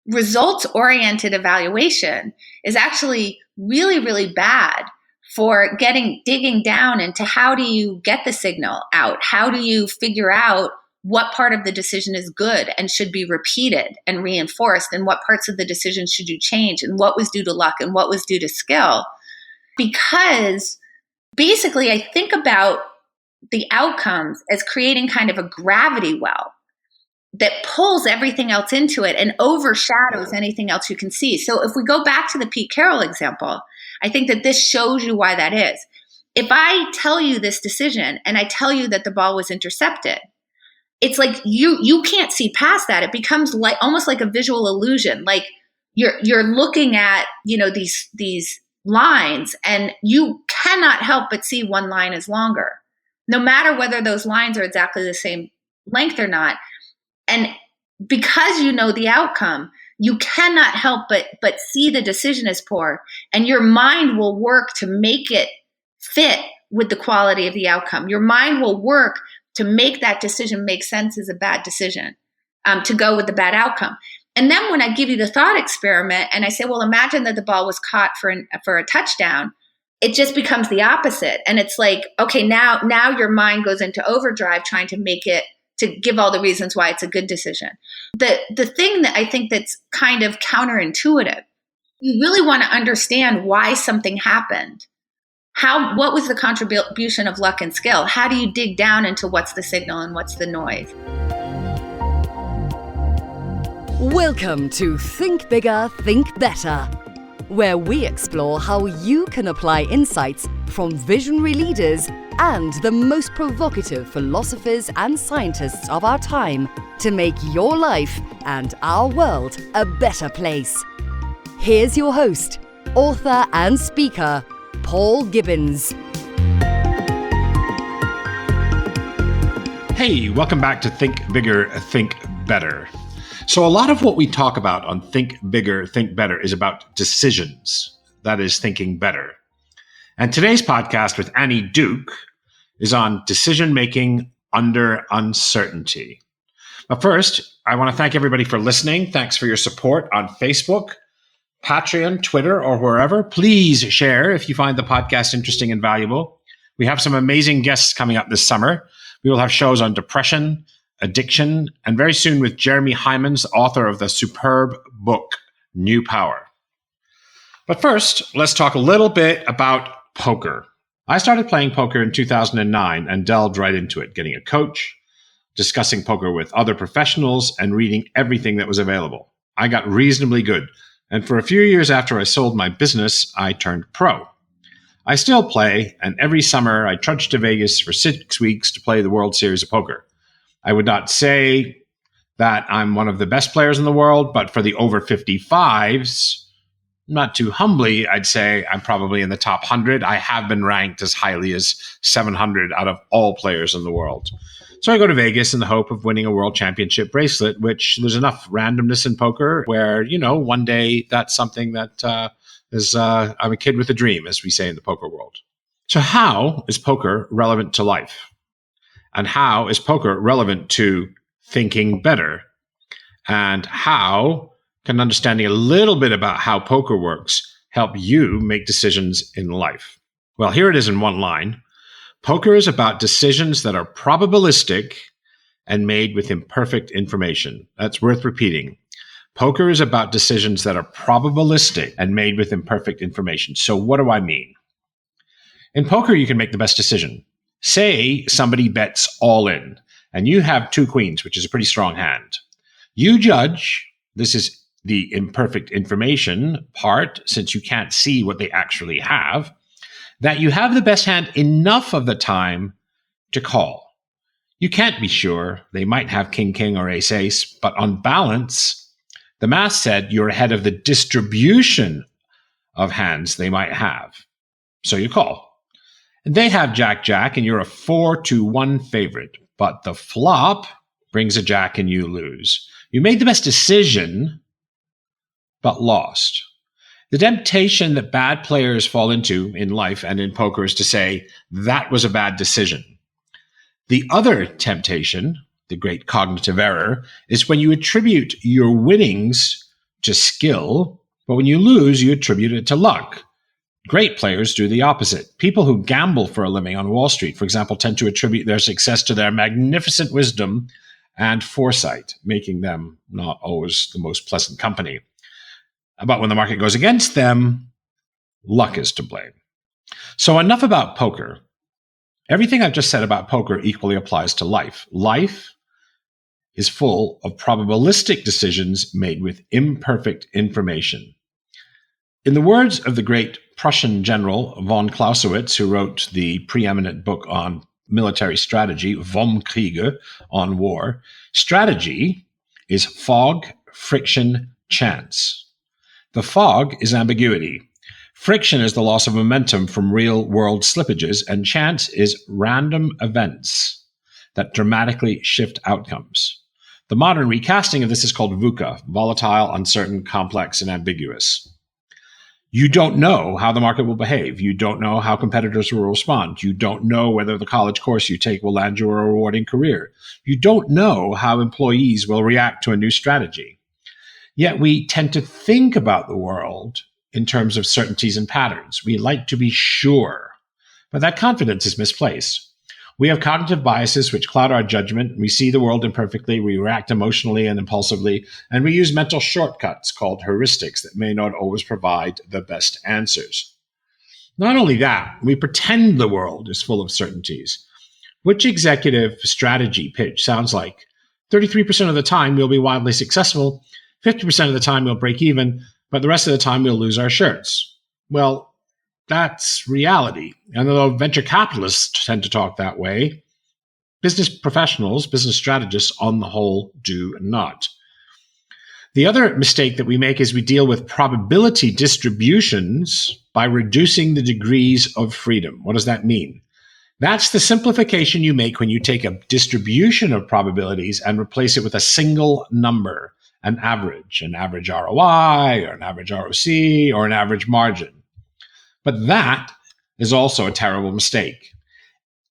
results-oriented evaluation is actually really, really bad for digging down into how do you get the signal out? How do you figure out what part of the decision is good and should be repeated and reinforced, and what parts of the decision should you change, and what was due to luck and what was due to skill? Because basically, I think about the outcomes as creating kind of a gravity well that pulls everything else into it and overshadows anything else you can see. So if we go back to the Pete Carroll example, I think that this shows you why that is. If I tell you this decision and I tell you that the ball was intercepted, it's like you can't see past that. It becomes like almost like a visual illusion. Like you're looking at, these lines, and you cannot help but see one line is longer, no matter whether those lines are exactly the same length or not. And because you know the outcome, you cannot help but see the decision as poor, and your mind will work to make it fit with the quality of the outcome. Your mind will work to make that decision make sense as a bad decision, to go with the bad outcome. And then when I give you the thought experiment and I say, well, imagine that the ball was caught for a touchdown, it just becomes the opposite. And it's like, okay, now your mind goes into overdrive trying to make it, to give all the reasons why it's a good decision. The thing that I think that's kind of counterintuitive, you really want to understand why something happened. What was the contribution of luck and skill? How do you dig down into what's the signal and what's the noise? Welcome to Think Bigger, Think Better, where we explore how you can apply insights from visionary leaders and the most provocative philosophers and scientists of our time to make your life and our world a better place. Here's your host, author and speaker, Paul Gibbons. Hey, welcome back to Think Bigger, Think Better. So a lot of what we talk about on Think Bigger, Think Better is about decisions. That is thinking better. And today's podcast with Annie Duke is on decision-making under uncertainty. But first, I want to thank everybody for listening. Thanks for your support on Facebook, Patreon, Twitter, or wherever. Please share if you find the podcast interesting and valuable. We have some amazing guests coming up this summer. We will have shows on depression, addiction, and very soon with Jeremy Hyman's, author of the superb book, New Power. But first, let's talk a little bit about poker. I started playing poker in 2009 and delved right into it, getting a coach, discussing poker with other professionals, and reading everything that was available. I got reasonably good, and for a few years after I sold my business, I turned pro. I still play, and every summer I trudge to Vegas for 6 weeks to play the World Series of Poker. I would not say that I'm one of the best players in the world, but for the over 55s, not too humbly, I'd say I'm probably in the top 100. I have been ranked as highly as 700 out of all players in the world. So I go to Vegas in the hope of winning a world championship bracelet, which there's enough randomness in poker where, one day that's something that I'm a kid with a dream, as we say in the poker world. So how is poker relevant to life? And how is poker relevant to thinking better? And how can understanding a little bit about how poker works help you make decisions in life? Well, here it is in one line. Poker is about decisions that are probabilistic and made with imperfect information. That's worth repeating. Poker is about decisions that are probabilistic and made with imperfect information. So what do I mean? In poker, you can make the best decision. Say somebody bets all in, and you have 2 queens, which is a pretty strong hand. You judge, this is the imperfect information part, since you can't see what they actually have, that you have the best hand enough of the time to call. You can't be sure. They might have king, or ace, but on balance, the math said you're ahead of the distribution of hands they might have. So you call. They have jack, and you're a 4-1 favorite. But the flop brings a jack and you lose. You made the best decision, but lost. The temptation that bad players fall into in life and in poker is to say, that was a bad decision. The other temptation, the great cognitive error, is when you attribute your winnings to skill, but when you lose, you attribute it to luck. Great players do the opposite. People who gamble for a living on Wall Street, for example, tend to attribute their success to their magnificent wisdom and foresight, making them not always the most pleasant company. But when the market goes against them, luck is to blame. So enough about poker. Everything I've just said about poker equally applies to life. Life is full of probabilistic decisions made with imperfect information. In the words of the great Prussian general von Clausewitz, who wrote the preeminent book on military strategy, Vom Kriege, on war, strategy is fog, friction, chance. The fog is ambiguity. Friction is the loss of momentum from real-world slippages, and chance is random events that dramatically shift outcomes. The modern recasting of this is called VUCA, volatile, uncertain, complex, and ambiguous. You don't know how the market will behave. You don't know how competitors will respond. You don't know whether the college course you take will land you a rewarding career. You don't know how employees will react to a new strategy. Yet we tend to think about the world in terms of certainties and patterns. We like to be sure, but that confidence is misplaced. We have cognitive biases which cloud our judgment. We see the world imperfectly, we react emotionally and impulsively, and we use mental shortcuts called heuristics that may not always provide the best answers. Not only that, we pretend the world is full of certainties. Which executive strategy pitch sounds like 33% of the time we'll be wildly successful, 50% of the time we'll break even, but the rest of the time we'll lose our shirts? Well, that's reality. And although venture capitalists tend to talk that way, business professionals, business strategists on the whole do not. The other mistake that we make is we deal with probability distributions by reducing the degrees of freedom. What does that mean? That's the simplification you make when you take a distribution of probabilities and replace it with a single number, an average ROI, or an average ROC, or an average margin. But that is also a terrible mistake.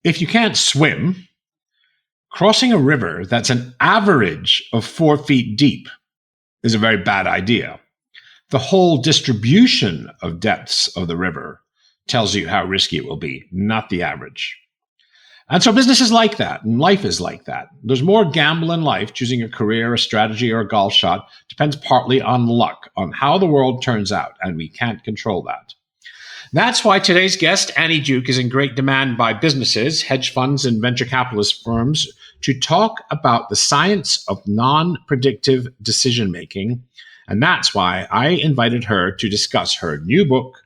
If you can't swim, crossing a river that's an average of 4 feet deep is a very bad idea. The whole distribution of depths of the river tells you how risky it will be, not the average. And so business is like that, and life is like that. There's more gamble in life. Choosing a career, a strategy, or a golf shot depends partly on luck, on how the world turns out, and we can't control that. That's why today's guest, Annie Duke, is in great demand by businesses, hedge funds, and venture capitalist firms to talk about the science of non-predictive decision-making. And that's why I invited her to discuss her new book,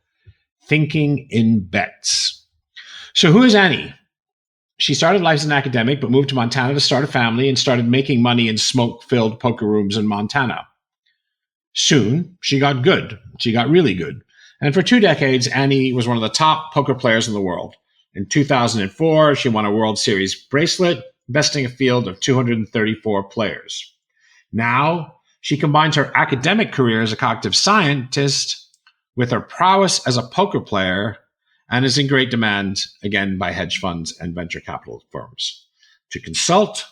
Thinking in Bets. So who is Annie? She started life as an academic, but moved to Montana to start a family and started making money in smoke-filled poker rooms in Montana. Soon, she got good. She got really good. And for 2 decades, Annie was one of the top poker players in the world. In 2004, she won a World Series bracelet, besting a field of 234 players. Now, she combines her academic career as a cognitive scientist with her prowess as a poker player and is in great demand, again, by hedge funds and venture capital firms to consult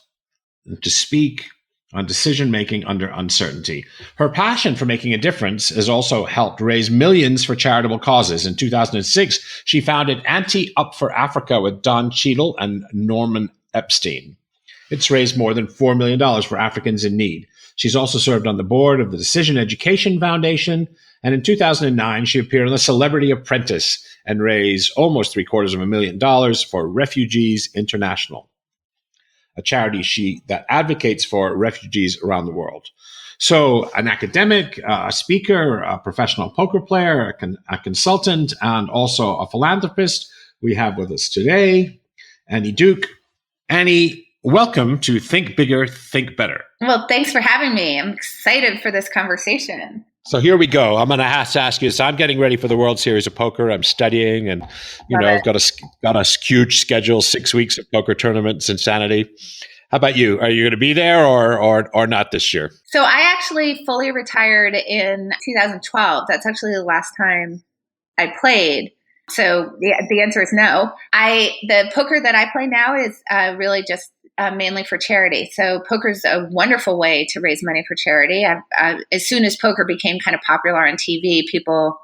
and to speak on decision-making under uncertainty. Her passion for making a difference has also helped raise millions for charitable causes. In 2006, she founded Anti-Up for Africa with Don Cheadle and Norman Epstein. It's raised more than $4 million for Africans in need. She's also served on the board of the Decision Education Foundation, and in 2009, she appeared on The Celebrity Apprentice and raised almost $750,000 for Refugees International, a charity that advocates for refugees around the world. So an academic, a speaker, a professional poker player, a consultant, and also a philanthropist we have with us today, Annie Duke. Annie, welcome to Think Bigger, Think Better. Well, thanks for having me. I'm excited for this conversation. So here we go. I'm going to have to ask you. So I'm getting ready for the World Series of Poker. I'm studying, and I've got a huge schedule, 6 weeks of poker tournaments, insanity. How about you? Are you going to be there or not this year? So I actually fully retired in 2012. That's actually the last time I played. So the answer is no. The poker that I play now is really just mainly for charity. So poker's a wonderful way to raise money for charity. As soon as poker became kind of popular on TV, people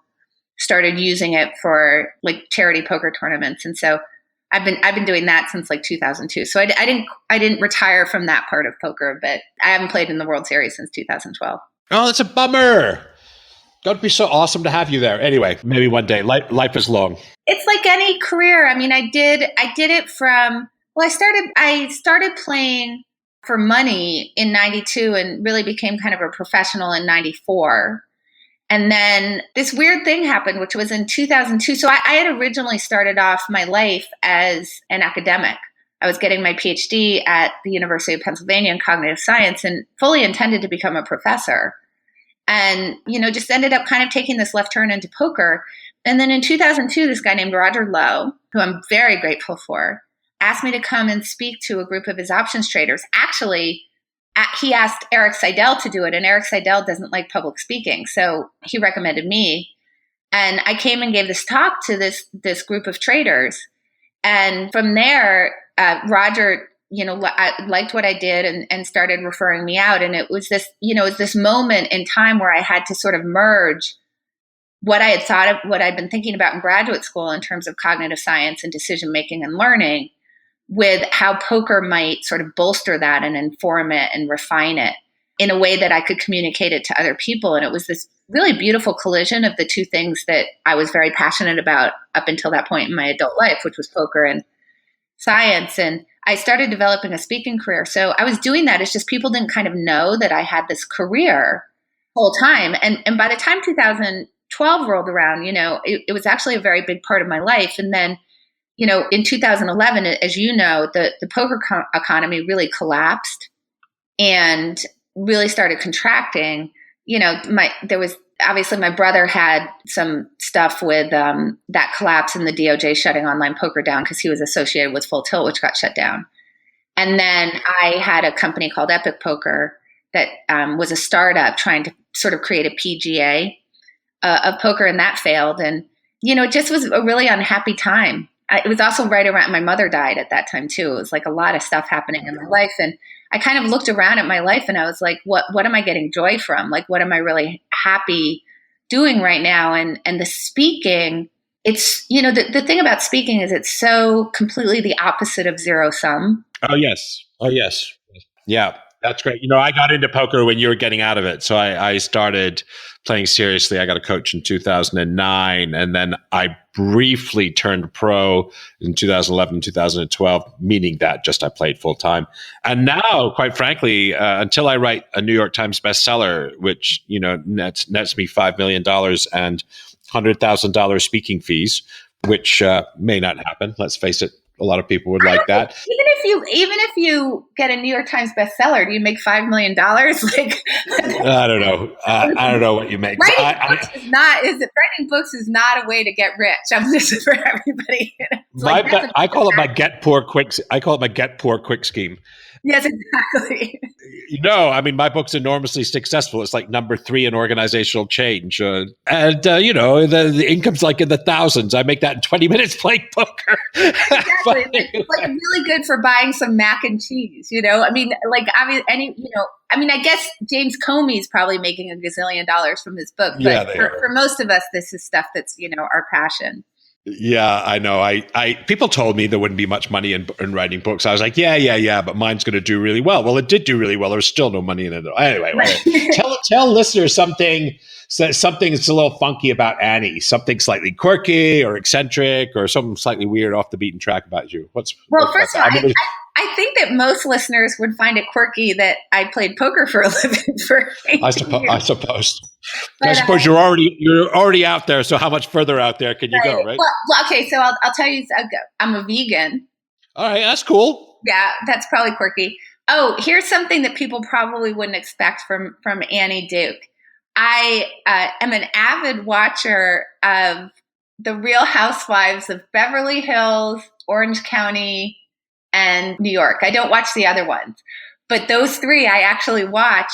started using it for like charity poker tournaments. And so I've been doing that since like 2002. So I didn't retire from that part of poker, but I haven't played in the World Series since 2012. Oh, that's a bummer. That'd be so awesome to have you there. Anyway, maybe one day. Life is long. It's like any career. I mean, I did it from, well, I started playing for money in 92 and really became kind of a professional in 94. And then this weird thing happened, which was in 2002. So I had originally started off my life as an academic. I was getting my PhD at the University of Pennsylvania in cognitive science and fully intended to become a professor. And, just ended up kind of taking this left turn into poker. And then in 2002, this guy named Roger Lowe, who I'm very grateful for, asked me to come and speak to a group of his options traders. Actually, he asked Eric Seidel to do it, and Eric Seidel doesn't like public speaking. So he recommended me. And I came and gave this talk to this group of traders. And from there, Roger I liked what I did and started referring me out. And it was this moment in time where I had to sort of merge what I had thought of, what I'd been thinking about in graduate school in terms of cognitive science and decision making and learning, with how poker might sort of bolster that and inform it and refine it in a way that I could communicate it to other people. And it was this really beautiful collision of the two things that I was very passionate about up until that point in my adult life, which was poker and science. And I started developing a speaking career. So I was doing that. It's just people didn't kind of know that I had this career the whole time. And by the time 2012 rolled around, it was actually a very big part of my life. And then, in 2011, as you know, the poker economy really collapsed and really started contracting. There was obviously my brother had some stuff with that collapse and the DOJ shutting online poker down because he was associated with Full Tilt, which got shut down. And then I had a company called Epic Poker that was a startup trying to sort of create a PGA of poker, and that failed. And, it just was a really unhappy time. It was also right around, my mother died at that time too. It was like a lot of stuff happening in my life. And I kind of looked around at my life and I was like, what am I getting joy from? Like, what am I really happy doing right now? And the speaking, it's, the thing about speaking is it's so completely the opposite of zero sum. Oh, yes. Yeah, that's great. I got into poker when you were getting out of it. So I started playing seriously. I got a coach in 2009, and then I briefly turned pro in 2011, 2012, meaning that just I played full time. And now, quite frankly, until I write a New York Times bestseller, which, nets me $5 million and $100,000 speaking fees, which may not happen. Let's face it. A lot of people would like that. Even if you get a New York Times bestseller, do you make $5 million? Like, I don't know. I don't know what you make. Writing books is not a way to get rich. I'm just for everybody. I call it my get poor quick scheme. Yes, exactly. My book's enormously successful. It's like number 3 in organizational change. The income's like in the thousands. I make that in 20 minutes playing poker. Exactly. It's like really good for buying some mac and cheese, I guess James Comey's probably making $1 gazillion from his book. But for most of us, this is stuff that's, our passion. Yeah, I know. People told me there wouldn't be much money in writing books. I was like, yeah, but mine's going to do really well. Well, it did do really well. There's still no money in it. Anyway, tell listeners something that's a little funky about Annie, something slightly quirky or eccentric or something slightly weird off the beaten track about you. First of all, I think that most listeners would find it quirky that I played poker for a living for 18 years. I suppose. But I suppose you're already out there. So how much further out there can you go, right? Well, okay. So I'll tell you, I'm a vegan. All right. That's cool. Yeah, that's probably quirky. Oh, here's something that people probably wouldn't expect from Annie Duke. I am an avid watcher of the Real Housewives of Beverly Hills, Orange County, and New York. I don't watch the other ones, but those 3 I actually watch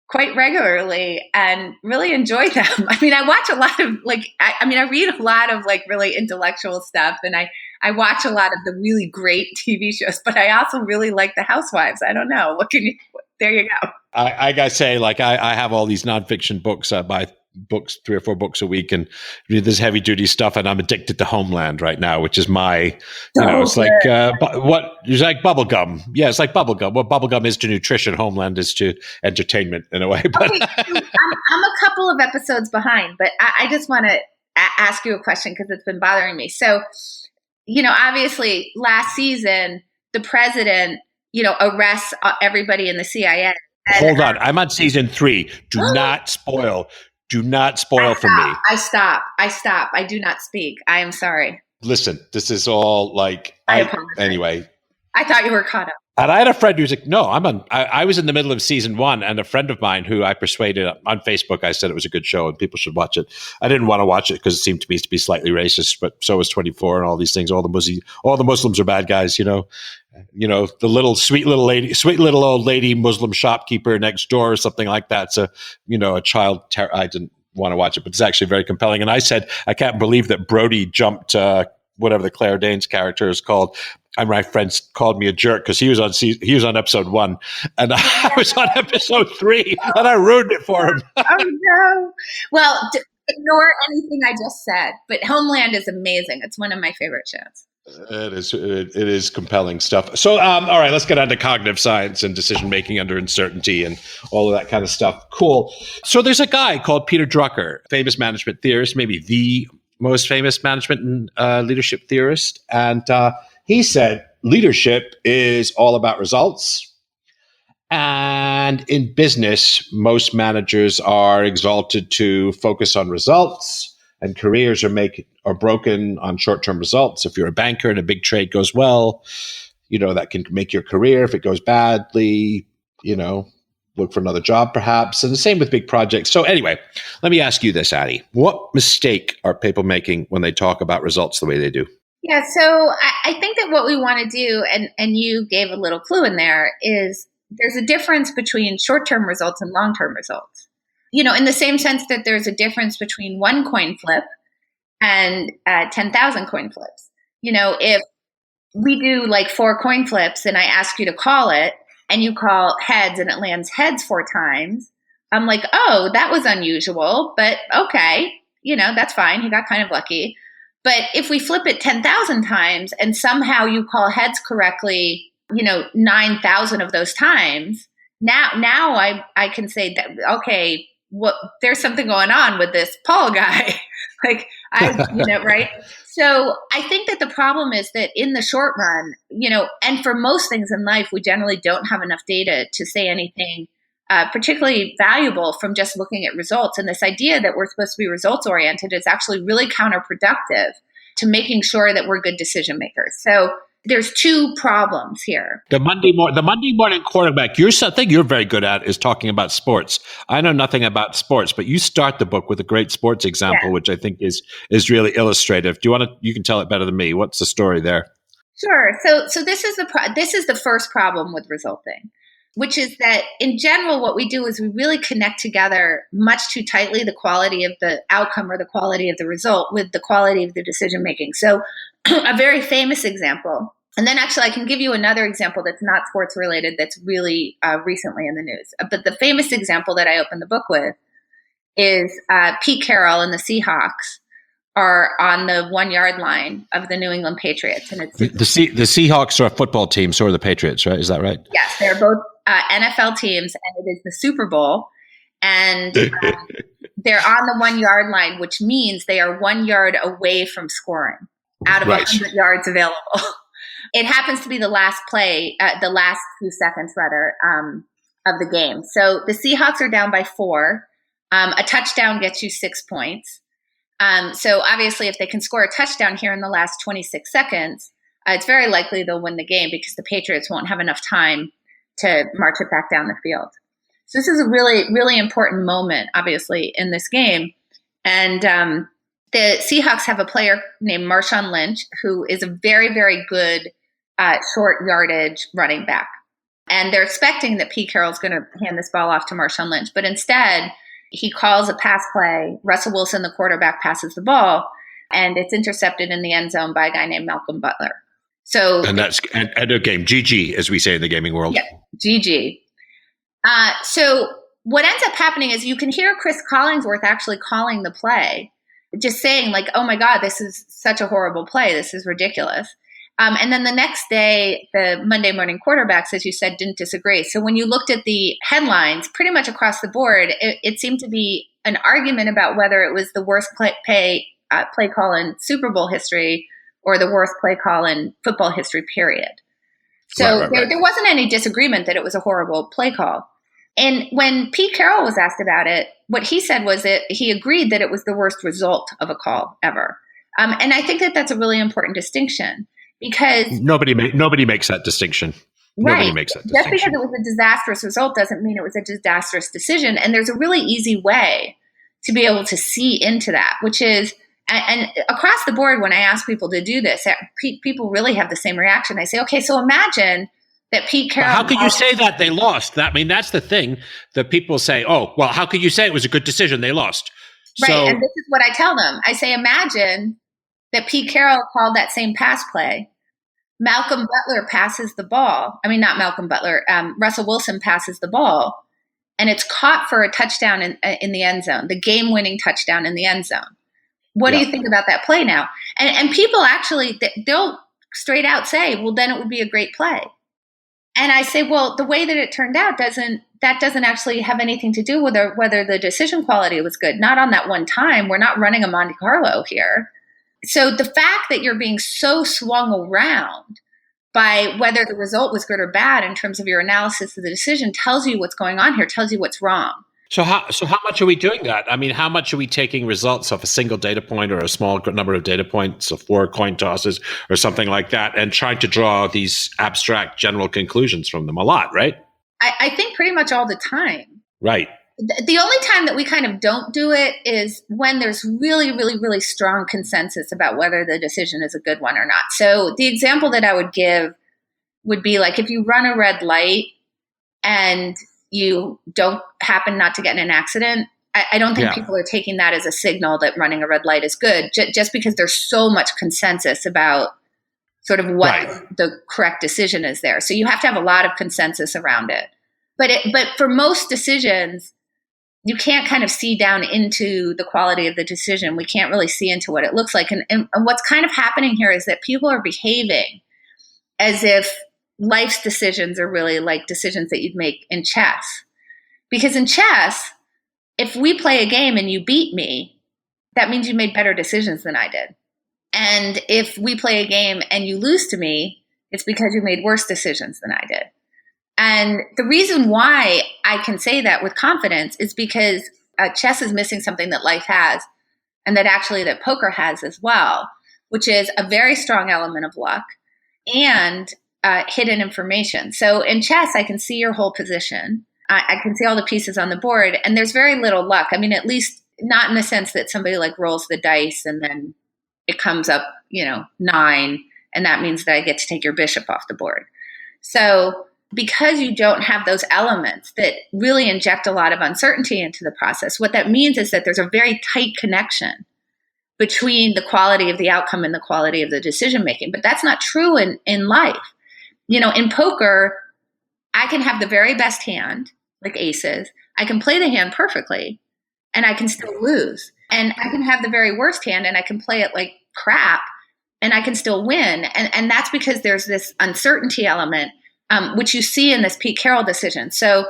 quite regularly and really enjoy them. I watch a lot of I read a lot of really intellectual stuff, and I I watch a lot of the really great TV shows, but I also really like The Housewives. I don't know. There you go. I gotta say, like, I have all these nonfiction books. I buy books, 3 or 4 books a week, and read this heavy duty stuff. And I'm addicted to Homeland right now, which is my, it's like it's like bubble gum. Yeah, it's like bubble gum. What bubble gum is to nutrition, Homeland is to entertainment in a way. But okay, so I'm a couple of episodes behind, but I just want to ask you a question because it's been bothering me. So, obviously, last season the president, arrests everybody in the CIA. Hold on, I'm on season 3. Do not spoil. Do not spoil for me. I stop. I do not speak. I am sorry. Listen, this is all like, anyway. I thought you were caught up. And I had a friend who's like, no, I was in the middle of season 1, and a friend of mine who I persuaded on Facebook, I said it was a good show and people should watch it. I didn't want to watch it because it seemed to me to be slightly racist, but so was 24 and all these things. All the Muslims are bad guys, the little sweet little old lady Muslim shopkeeper next door or something like that. So, a child I didn't want to watch it, but it's actually very compelling. And I said, I can't believe that Brody jumped whatever the Claire Danes character is called. And my friends called me a jerk because he was on episode 1, and I was on episode 3, and I ruined it for him. Oh no! Well, ignore anything I just said. But Homeland is amazing. It's one of my favorite shows. It is. It is compelling stuff. So, all right, let's get on to cognitive science and decision making under uncertainty and all of that kind of stuff. Cool. So, there's a guy called Peter Drucker, famous management theorist, maybe the most famous management and leadership theorist, and he said leadership is all about results. And in business, most managers are exalted to focus on results, and careers are broken on short-term results. If you're a banker and a big trade goes well, that can make your career. If it goes badly, look for another job perhaps. And the same with big projects. So anyway, let me ask you this, Addie. What mistake are people making when they talk about results the way they do? Yeah, so I think that what we want to do, and you gave a little clue in there, is there's a difference between short-term results and long-term results. In the same sense that there's a difference between one coin flip and 10,000 coin flips. If we do like 4 coin flips and I ask you to call it, and you call heads and it lands heads 4 times, I'm like, oh, that was unusual, but okay, that's fine. He got kind of lucky. But if we flip it 10,000 times and somehow you call heads correctly, 9,000 of those times, now I can say that, okay, there's something going on with this Paul guy. Right? So I think that the problem is that in the short run, and for most things in life, we generally don't have enough data to say anything particularly valuable from just looking at results. And this idea that we're supposed to be results oriented is actually really counterproductive to making sure that we're good decision makers. So there's 2 problems here. The Monday morning quarterback, something you're very good at is talking about sports. I know nothing about sports, but you start the book with a great sports example, which I think is really illustrative. You can tell it better than me. What's the story there? Sure. So this is the first problem with resulting, which is that in general, what we do is we really connect together much too tightly the quality of the outcome or the quality of the result with the quality of the decision making. So a very famous example, and then actually I can give you another example that's not sports related that's really recently in the news. But the famous example that I opened the book with is Pete Carroll and the Seahawks are on the 1-yard line of the New England Patriots. And it's the Seahawks are a football team, so are the Patriots, right? Is that right? Yes, they're both NFL teams, and it is the Super Bowl. And they're on the 1-yard line, which means they are 1 yard away from scoring out of 100 yards available. It happens to be the last play, the last few seconds, rather, of the game. So the Seahawks are down by 4. A touchdown gets you 6 points. So obviously, if they can score a touchdown here in the last 26 seconds, it's very likely they'll win the game because the Patriots won't have enough time to march it back down the field. So this is a really, really important moment, obviously, in this game. And the Seahawks have a player named Marshawn Lynch, who is a very, very good short yardage running back. And they're expecting that Pete Carroll's going to hand this ball off to Marshawn Lynch. But instead, he calls a pass play. Russell Wilson, the quarterback, passes the ball. and it's intercepted in the end zone by a guy named Malcolm Butler. So, and that's and a game GG, as we say in the gaming world. Yeah, GG. So what ends up happening is you can hear Chris Collingsworth actually calling the play, just saying like, "Oh my God, this is such a horrible play. This is ridiculous." And then the next day, the Monday morning quarterbacks, as you said, didn't disagree. So when you looked at the headlines, pretty much across the board, it seemed to be an argument about whether it was the worst play call in Super Bowl history or the worst play call in football history, period. So right. There wasn't any disagreement that it was a horrible play call. And when Pete Carroll was asked about it, what he said was that he agreed that it was the worst result of a call ever. And I think that that's a really important distinction because nobody makes that distinction. Right. Nobody makes that distinction. Just because it was a disastrous result doesn't mean it was a disastrous decision. And there's a really easy way to be able to see into that, which is, and across the board, when I ask people to do this, people really have the same reaction. I say, okay, so imagine that Pete Carroll. But how could you say that they lost? That's the thing that people say, oh, well, how could you say it was a good decision? They lost. Right. So, and this is what I tell them. I say, imagine that Pete Carroll called that same pass play. Malcolm Butler passes the ball. I mean, not Malcolm Butler. Russell Wilson passes the ball, and it's caught for a touchdown in the end zone, the game-winning touchdown in the end zone. What do you think about that play now? And people actually, they'll straight out say, well, then it would be a great play. And I say, well, the way that it turned out doesn't actually have anything to do with whether the decision quality was good. Not on that one time. We're not running a Monte Carlo here. So the fact that you're being so swung around by whether the result was good or bad in terms of your analysis of the decision tells you what's going on here, tells you what's wrong. So how much are we doing that? I mean, how much are we taking results off a single data point or a small number of data points, of 4 coin tosses or something like that, and trying to draw these abstract general conclusions from them? A lot, right? I think pretty much all the time. Right. The only time that we kind of don't do it is when there's really, really, really strong consensus about whether the decision is a good one or not. So the example that I would give would be like if you run a red light and you don't happen not to get in an accident, I don't think people are taking that as a signal that running a red light is good, just because there's so much consensus about sort of what the correct decision is there. So you have to have a lot of consensus around it. But for most decisions, you can't kind of see down into the quality of the decision. We can't really see into what it looks like. And what's kind of happening here is that people are behaving as if life's decisions are really like decisions that you'd make in chess. Because in chess, if we play a game and you beat me, that means you made better decisions than I did. And if we play a game and you lose to me, it's because you made worse decisions than I did. And the reason why I can say that with confidence is because chess is missing something that life has, and that poker has as well, which is a very strong element of luck and hidden information. So in chess, I can see your whole position. I can see all the pieces on the board, and there's very little luck. I mean, at least not in the sense that somebody like rolls the dice and then it comes up, 9, and that means that I get to take your bishop off the board. So because you don't have those elements that really inject a lot of uncertainty into the process, what that means is that there's a very tight connection between the quality of the outcome and the quality of the decision making. But that's not true in life. In poker, I can have the very best hand, like aces. I can play the hand perfectly, and I can still lose. And I can have the very worst hand, and I can play it like crap, and I can still win. And that's because there's this uncertainty element, which you see in this Pete Carroll decision. So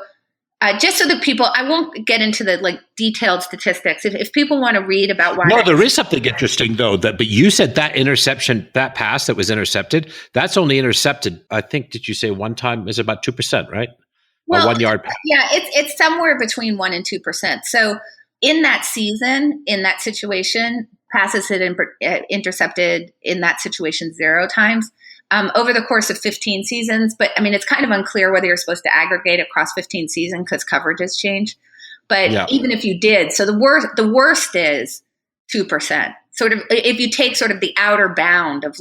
just so that people, I won't get into the detailed statistics. If people want to read about why. No, there is something interesting though. But you said that interception, that pass that was intercepted, that's only intercepted. I think, did you say one time is about 2%, right? Well, a 1 yard pass. Yeah, it's somewhere between 1% and 2%. So in that season, in that situation, passes had intercepted in that situation 0 times. Over the course of 15 seasons. But I mean, it's kind of unclear whether you're supposed to aggregate across 15 seasons because coverage has changed. But even if you did, so the worst is 2%. Sort of, if you take sort of the outer bound of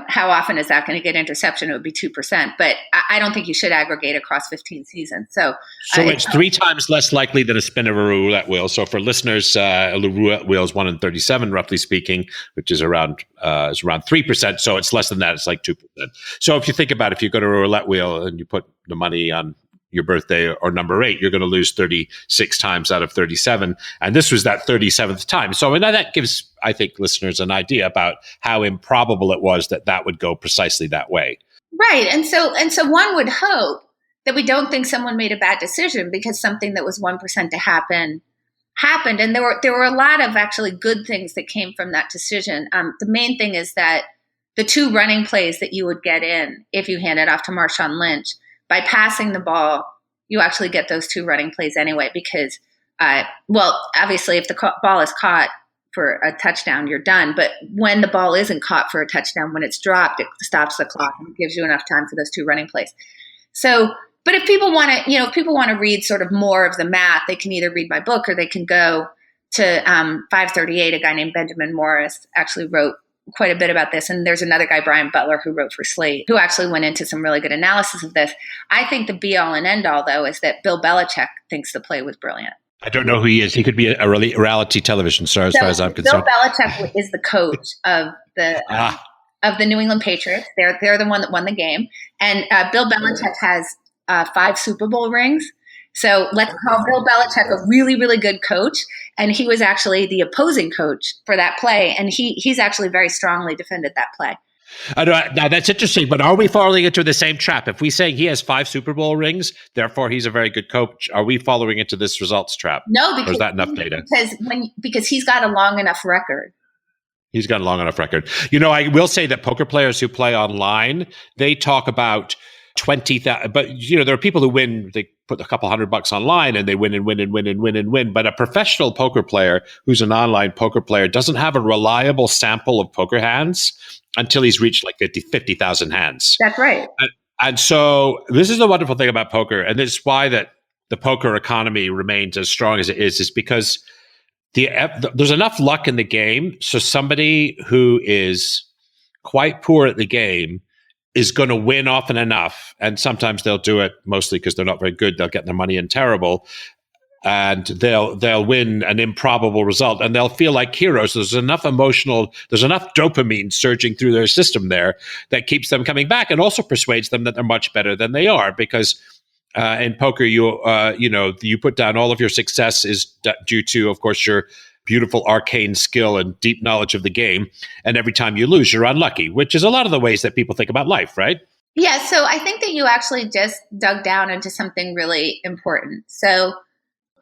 how often is that going to get interception? It would be 2%, but I don't think you should aggregate across 15 seasons. So it's 3 times less likely than a spin of a roulette wheel. So for listeners, a roulette wheel is 1 in 37, roughly speaking, which is around 3%. So it's less than that. It's like 2%. So if you think about it, if you go to a roulette wheel and you put the money on your birthday or number 8, you're going to lose 36 times out of 37. And this was that 37th time. So that gives, I think, listeners an idea about how improbable it was that would go precisely that way. Right. And so one would hope that we don't think someone made a bad decision because something that was 1% to happen happened. And there were a lot of actually good things that came from that decision. The main thing is that the 2 running plays that you would get in if you hand it off to Marshawn Lynch, by passing the ball, you actually get those 2 running plays anyway because, obviously if the ball is caught for a touchdown, you're done. But when the ball isn't caught for a touchdown, when it's dropped, it stops the clock and gives you enough time for those 2 running plays. So, but if people want to, read sort of more of the math, they can either read my book or they can go to 538. A guy named Benjamin Morris actually wrote quite a bit about this. And there's another guy, Brian Butler, who wrote for Slate, who actually went into some really good analysis of this. I think the be all and end all, though, is that Bill Belichick thinks the play was brilliant. I don't know who he is. He could be a reality television star, as far as I'm concerned. Bill Belichick is the coach of the New England Patriots. They're the one that won the game. And Bill Belichick has 5 Super Bowl rings. So let's call Bill Belichick a really, really good coach. And he was actually the opposing coach for that play. And he's actually very strongly defended that play. Now, that's interesting, but are we falling into the same trap? If we say he has 5 Super Bowl rings, therefore he's a very good coach, are we following into this results trap? No, because, or is that enough data? Because he's got a long enough record. He's got a long enough record. I will say that poker players who play online, they talk about 20,000, but there are people who win, they put a couple $100 online and they win and win and win and win and win. But a professional poker player who's an online poker player doesn't have a reliable sample of poker hands until he's reached like 50,000 hands. That's right. And so this is the wonderful thing about poker. And this is why that the poker economy remains as strong as it is because there's enough luck in the game. So somebody who is quite poor at the game is going to win often enough. And sometimes they'll do it mostly because they're not very good. They'll get their money in terrible. And they'll win an improbable result. And they'll feel like heroes. There's enough dopamine surging through their system there that keeps them coming back and also persuades them that they're much better than they are. Because in poker, you put down all of your success is due to, of course, your beautiful arcane skill and deep knowledge of the game. And every time you lose, you're unlucky, which is a lot of the ways that people think about life, right? Yeah. So I think that you actually just dug down into something really important. So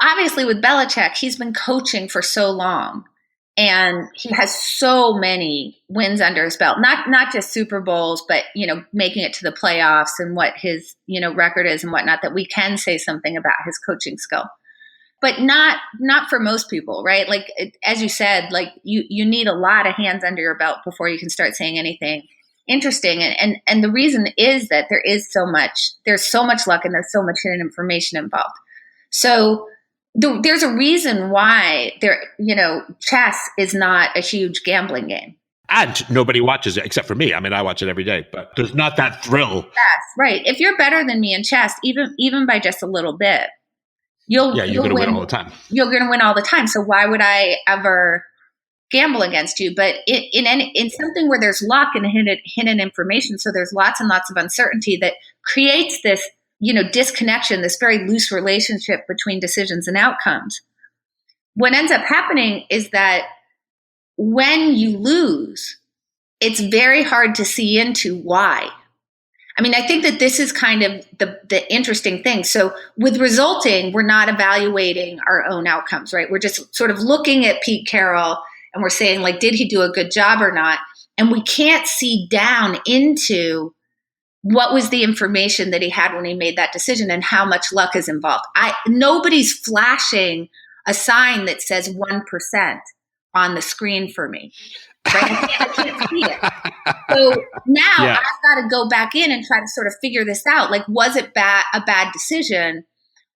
obviously with Belichick, he's been coaching for so long and he has so many wins under his belt, not just Super Bowls, but, making it to the playoffs and what his, record is and whatnot, that we can say something about his coaching skill. But not for most people, right? Like, as you said, like you need a lot of hands under your belt before you can start saying anything interesting. And the reason is that there's so much luck and there's so much hidden information involved. So there's a reason why chess is not a huge gambling game. And nobody watches it except for me. I mean, I watch it every day, but there's not that thrill. Yes, right. If you're better than me in chess, even by just a little bit, you're going to win all the time. You're going to win all the time. So why would I ever gamble against you? But in something where there's luck and hidden information, so there's lots and lots of uncertainty that creates this, disconnection, this very loose relationship between decisions and outcomes. What ends up happening is that when you lose, it's very hard to see into why. I mean, I think that this is kind of the interesting thing. So with resulting, we're not evaluating our own outcomes, right? We're just sort of looking at Pete Carroll and we're saying, like, did he do a good job or not? And we can't see down into what was the information that he had when he made that decision and how much luck is involved. Nobody's flashing a sign that says 1% on the screen for me. Right? I can't see it. So now I've got to go back in and try to sort of figure this out. Like, was it a bad decision?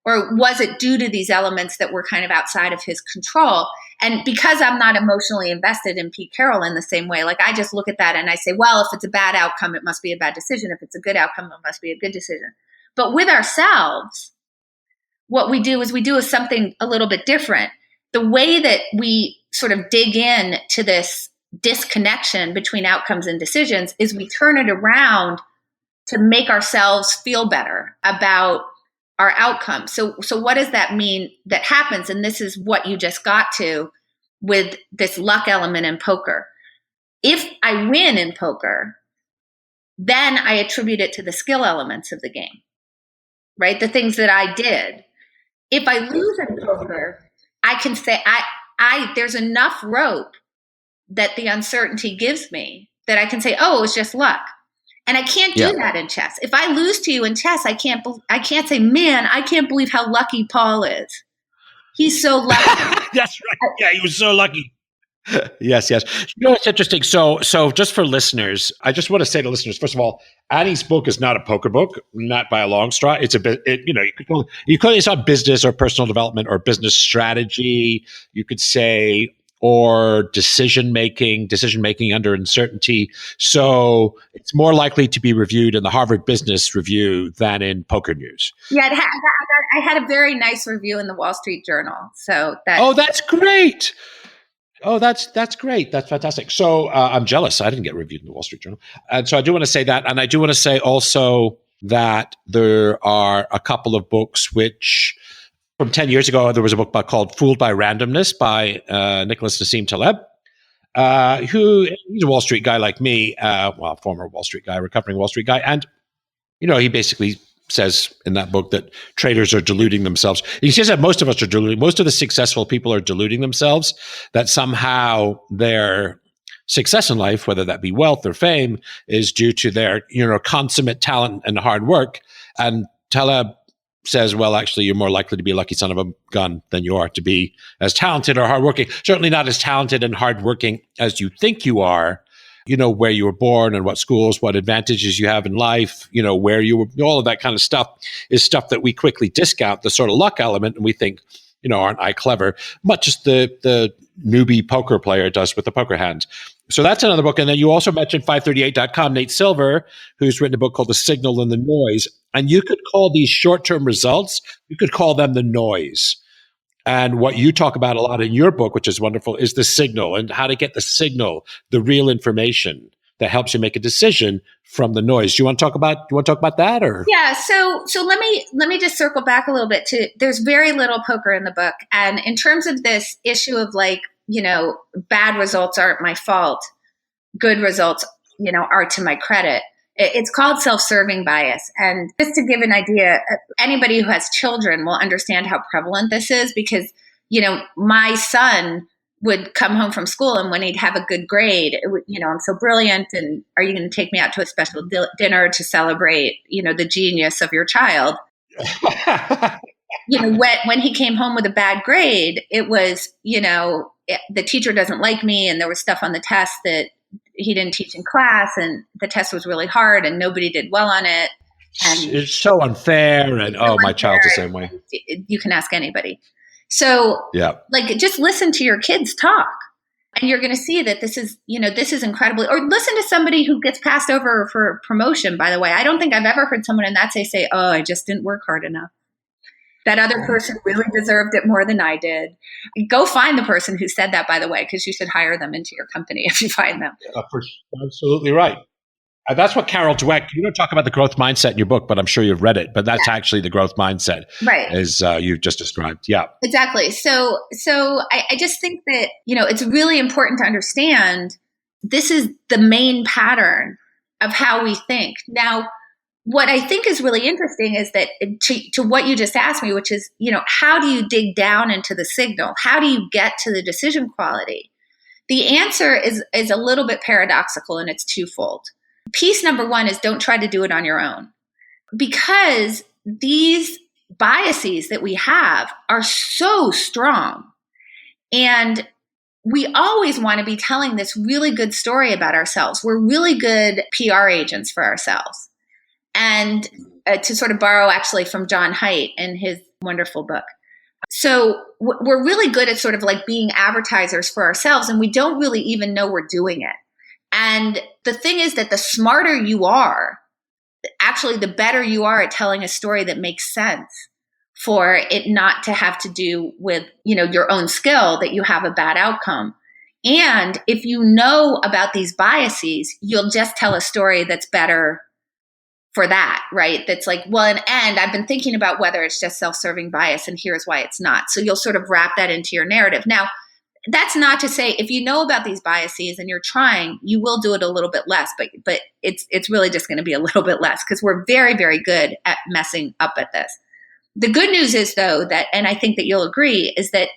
Or was it due to these elements that were kind of outside of his control? And because I'm not emotionally invested in Pete Carroll in the same way, like I just look at that and I say, well, if it's a bad outcome, it must be a bad decision. If it's a good outcome, it must be a good decision. But with ourselves, what we do is something a little bit different. The way that we sort of dig in to this disconnection between outcomes and decisions is we turn it around to make ourselves feel better about our outcomes. So what does that mean that happens? And this is what you just got to with this luck element in poker. If I win in poker, then I attribute it to the skill elements of the game, right? The things that I did. If I lose in poker, I can say there's enough rope that the uncertainty gives me that I can say, oh, it was just luck. And I can't do that in chess. If I lose to you in chess, I can't say, man, I can't believe how lucky Paul is. He's so lucky. That's right. Yeah, he was so lucky. Yes. You know, it's interesting. So just for listeners, I just want to say to listeners, first of all, Annie's book is not a poker book, not by a long straw. It's you could call it on business or personal development or business strategy. You could say, or decision making under uncertainty. So it's more likely to be reviewed in the Harvard Business Review than in Poker News. Yeah, I had a very nice review in the Wall Street Journal. So that's great. Oh, that's great. That's fantastic. So I'm jealous. I didn't get reviewed in the Wall Street Journal. And so I do want to say that. And I do want to say also that there are a couple of books which, from 10 years ago, there was a book called Fooled by Randomness by Nicholas Nassim Taleb, who he's a Wall Street guy like me, former Wall Street guy, recovering Wall Street guy. And, he basically says in that book that traders are deluding themselves. He says that most of us are deluding. Most of the successful people are deluding themselves, that somehow their success in life, whether that be wealth or fame, is due to their, consummate talent and hard work. And Taleb says, well, actually, you're more likely to be a lucky son of a gun than you are to be as talented or hardworking. Certainly not as talented and hardworking as you think you are. Where you were born and what schools, what advantages you have in life, where you were, all of that kind of stuff is stuff that we quickly discount, the sort of luck element. And we think, aren't I clever? Much as the newbie poker player does with the poker hand. So that's another book. And then you also mentioned 538.com, Nate Silver, who's written a book called The Signal and the Noise. And you could call these short-term results, you could call them the noise. And what you talk about a lot in your book, which is wonderful, is the signal and how to get the signal, the real information that helps you make a decision from the noise. Do you want to talk about that, or? Yeah. So let me just circle back a little bit to, there's very little poker in the book. And in terms of this issue of bad results aren't my fault, good results, are to my credit. It's called self-serving bias. And just to give an idea, anybody who has children will understand how prevalent this is because, my son would come home from school and when he'd have a good grade, it would, I'm so brilliant. And are you going to take me out to a special dinner to celebrate, the genius of your child? When he came home with a bad grade, it was, the teacher doesn't like me. And there was stuff on the test that he didn't teach in class and the test was really hard and nobody did well on it. And it's so unfair. And my child's the same way. You can ask anybody. So just listen to your kids talk and you're going to see that this is incredibly, or listen to somebody who gets passed over for promotion. By the way, I don't think I've ever heard someone in that say, oh, I just didn't work hard enough. That other person really deserved it more than I did. Go find the person who said that, by the way, because you should hire them into your company if you find them. Absolutely right. That's what Carol Dweck, you don't talk about the growth mindset in your book, but I'm sure you've read it. But that's actually the growth mindset, right? As you've just described. Yeah, exactly. So I just think that, it's really important to understand this is the main pattern of how we think. Now, what I think is really interesting is that to what you just asked me, which is, how do you dig down into the signal? How do you get to the decision quality? The answer is a little bit paradoxical and it's twofold. Piece number one is don't try to do it on your own because these biases that we have are so strong. And we always want to be telling this really good story about ourselves. We're really good PR agents for ourselves. And to sort of borrow actually from John Haidt and Wonderful book. So we're really good at sort of like being advertisers for ourselves, and we don't really even know we're doing it. And the thing is that the smarter you are, actually the better you are at telling a story that makes sense for it not to have to do with, your own skill, that you have a bad outcome. And if you know about these biases, you'll just tell a story that's better for that, right? That's like, well, and I've been thinking about whether it's just self-serving bias, and here's why it's not. So you'll sort of wrap that into your narrative. Now, that's not to say if you know about these biases and you're trying, you will do it a little bit less, but it's really just going to be a little bit less, because we're very, very good at messing up at this. The good news is, though, that, and I think that you'll agree, is that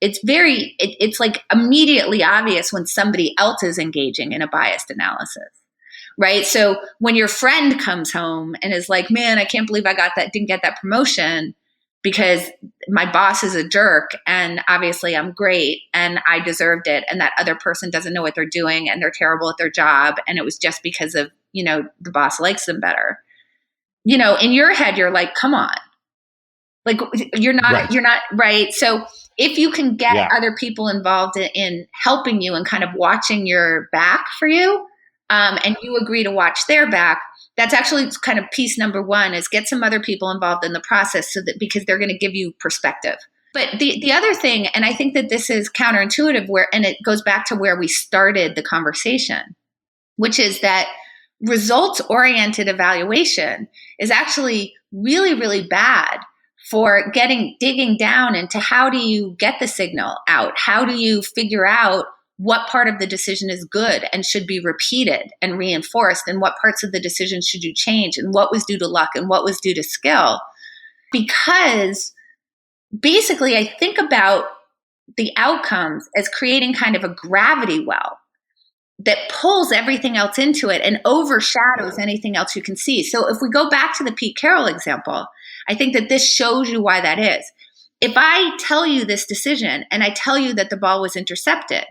it's like immediately obvious when somebody else is engaging in a biased analysis. Right. So when your friend comes home and is like, man, I can't believe didn't get that promotion because my boss is a jerk, and obviously I'm great and I deserved it, and that other person doesn't know what they're doing and they're terrible at their job, and it was just because of, the boss likes them better. In your head, you're like, come on. Like you're not right. So if you can get other people involved in helping you and kind of watching your back for you, and you agree to watch their back, that's actually kind of piece number one, is get some other people involved in the process, so that, because they're going to give you perspective. But the other thing, and I think that this is counterintuitive, and it goes back to where we started the conversation, which is that results-oriented evaluation is actually really, really bad for digging down into how do you get the signal out? How do you figure out what part of the decision is good and should be repeated and reinforced, and what parts of the decision should you change, and what was due to luck and what was due to skill? Because basically, I think about the outcomes as creating kind of a gravity well that pulls everything else into it and overshadows anything else you can see. So if we go back to the Pete Carroll example, I think that this shows you why that is. If I tell you this decision and I tell you that the ball was intercepted,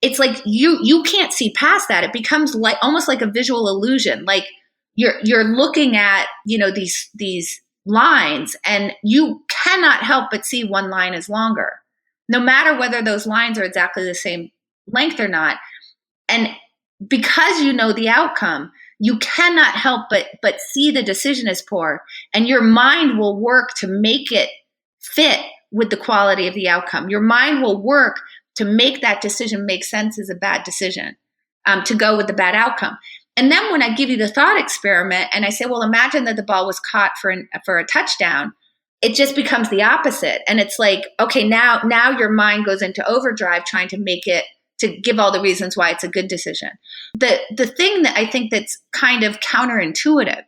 it's like you can't see past that. It becomes like almost like a visual illusion. Like you're looking at, these lines, and you cannot help but see one line is longer, no matter whether those lines are exactly the same length or not. And because you know the outcome, you cannot help but see the decision as poor, and your mind will work to make it fit with the quality of the outcome. Your mind will work to make that decision make sense as a bad decision, to go with the bad outcome. And then when I give you the thought experiment and I say, well, imagine that the ball was caught for a touchdown, it just becomes the opposite. And it's like, okay, now your mind goes into overdrive trying to make it, to give all the reasons why it's a good decision. The thing that I think that's kind of counterintuitive,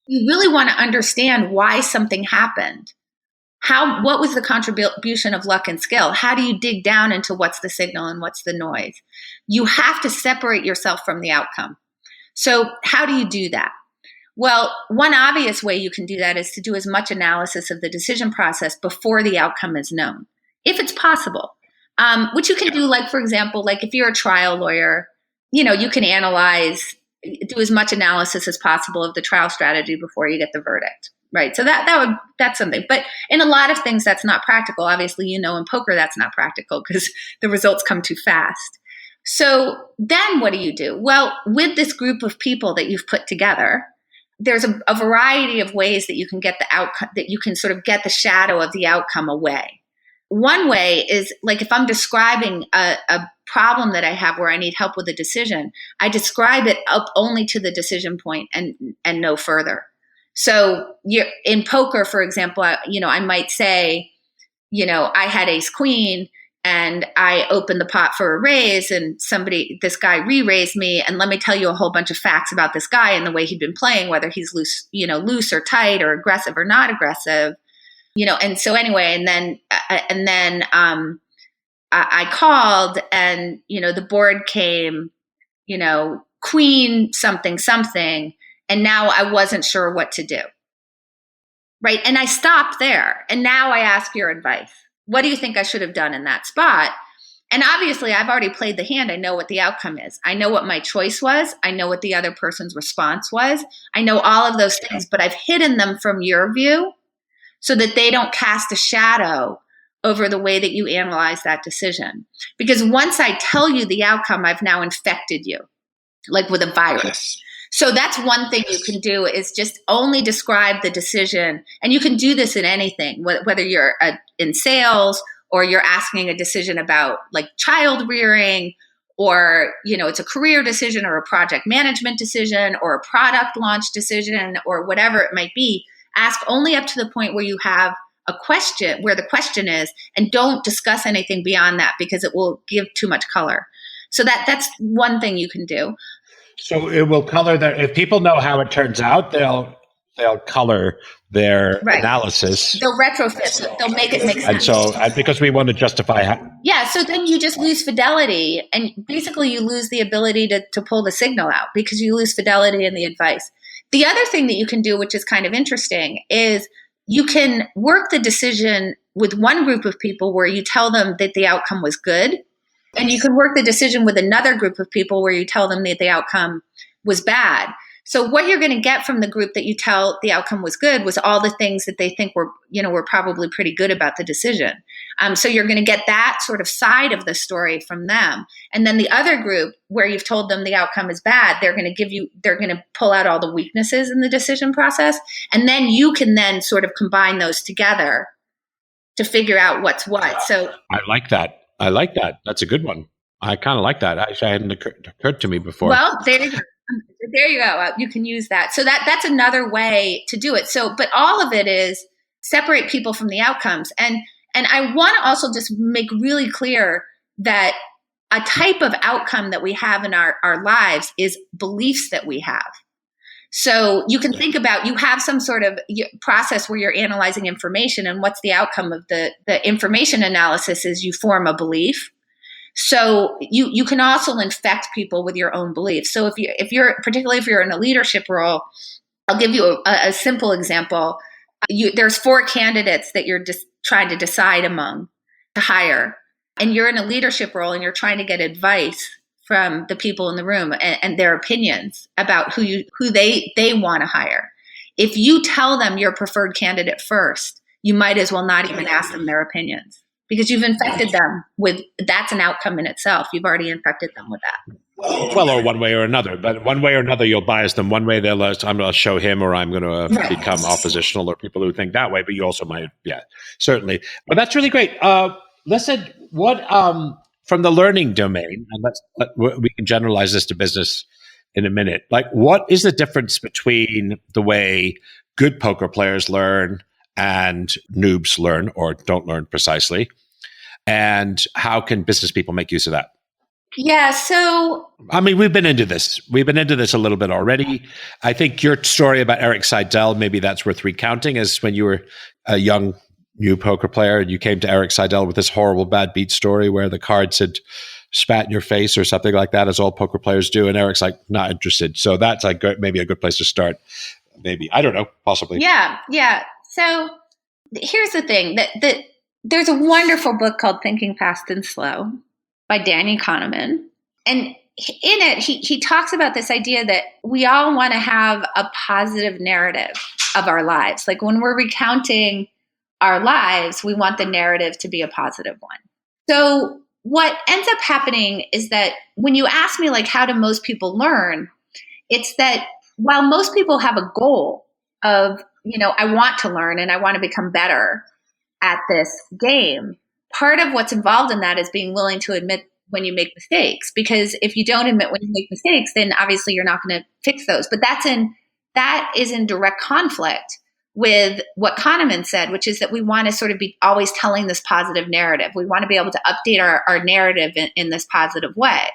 you really want to understand why something happened. What was the contribution of luck and skill? How do you dig down into what's the signal and what's the noise? You have to separate yourself from the outcome. So how do you do that? Well, one obvious way you can do that is to do as much analysis of the decision process before the outcome is known, if it's possible. Which you can do, like, for example, like if you're a trial lawyer, you can do as much analysis as possible of the trial strategy before you get the verdict, right? So that's something. But in a lot of things, that's not practical. Obviously, in poker, that's not practical because the results come too fast. So then what do you do? Well, with this group of people that you've put together, there's a variety of ways that you can get the outcome, that you can sort of get the shadow of the outcome away. One way is, like, if I'm describing a problem that I have where I need help with a decision, I describe it up only to the decision point and no further. So in poker, for example, I might say, I had ace queen and I opened the pot for a raise, and this guy re-raised me, and let me tell you a whole bunch of facts about this guy and the way he'd been playing, whether he's loose or tight or aggressive or not aggressive. And so anyway, and then I called, and, the board came, queen something, and now I wasn't sure what to do. Right. And I stopped there. And now I ask your advice. What do you think I should have done in that spot? And obviously, I've already played the hand. I know what the outcome is. I know what my choice was. I know what the other person's response was. I know all of those things, but I've hidden them from your view so that they don't cast a shadow over the way that you analyze that decision. Because once I tell you the outcome, I've now infected you, like with a virus. Yes. So that's one thing you can do, is just only describe the decision. And you can do this in anything, whether you're in sales or you're asking a decision about like child rearing, or, it's a career decision or a project management decision or a product launch decision or whatever it might be. Ask only up to the point where you have a question, where the question is, and don't discuss anything beyond that, because it will give too much color. So that's one thing you can do. So it will color their. If people know how it turns out, they'll color their analysis. They'll retrofit. They'll make it make sense. And so, because we want to justify how. Yeah. So then you just lose fidelity, and basically you lose the ability to pull the signal out, because you lose fidelity in the advice. The other thing that you can do, which is kind of interesting, is you can work the decision with one group of people where you tell them that the outcome was good. And you can work the decision with another group of people where you tell them that the outcome was bad. So what you're going to get from the group that you tell the outcome was good was all the things that they think were probably pretty good about the decision. So you're going to get that sort of side of the story from them. And then the other group where you've told them the outcome is bad, they're going to pull out all the weaknesses in the decision process. And then you can then sort of combine those together to figure out what's what. So I like that. That's a good one. I kind of like that. Actually, it hadn't occurred to me before. Well, there you go. There you go. You can use that. So that's another way to do it. So, but all of it is separate people from the outcomes. And I want to also just make really clear that a type of outcome that we have in our lives is beliefs that we have. So you can think about, you have some sort of process where you're analyzing information, and what's the outcome of the information analysis is you form a belief. So you can also infect people with your own beliefs. So particularly if you're in a leadership role, I'll give you a simple example. There's 4 candidates that you're just trying to decide among to hire, and you're in a leadership role and you're trying to get advice from the people in the room and their opinions about who they want to hire. If you tell them your preferred candidate first, you might as well not even ask them their opinions, because you've infected them with, that's an outcome in itself. You've already infected them with that. Well, or one way or another, but one way or another, you'll bias them. One way I'm going to show him, or I'm going to become oppositional, or people who think that way, but you also might, certainly. But that's really great. Listen, what, from the learning domain, and we can generalize this to business in a minute. Like, what is the difference between the way good poker players learn and noobs learn, or don't learn precisely? And how can business people make use of that? Yeah, so I mean, we've been into this a little bit already. I think your story about Eric Seidel, maybe that's worth recounting, as when you were a young new poker player and you came to Eric Seidel with this horrible bad beat story where the cards had spat in your face or something like that, as all poker players do, and Eric's like, not interested. So that's like maybe a good place to start. Maybe, I don't know, possibly. Yeah. So here's the thing, that there's a wonderful book called Thinking Fast and Slow by Danny Kahneman. And in it, he talks about this idea that we all want to have a positive narrative of our lives. Like when we're recounting our lives, we want the narrative to be a positive one. So what ends up happening is that when you ask me, like, how do most people learn? It's that while most people have a goal of, I want to learn and I want to become better at this game, part of what's involved in that is being willing to admit when you make mistakes. Because if you don't admit when you make mistakes, then obviously you're not going to fix those. But that is in direct conflict with what Kahneman said, which is that we want to sort of be always telling this positive narrative. We want to be able to update our narrative in this positive way.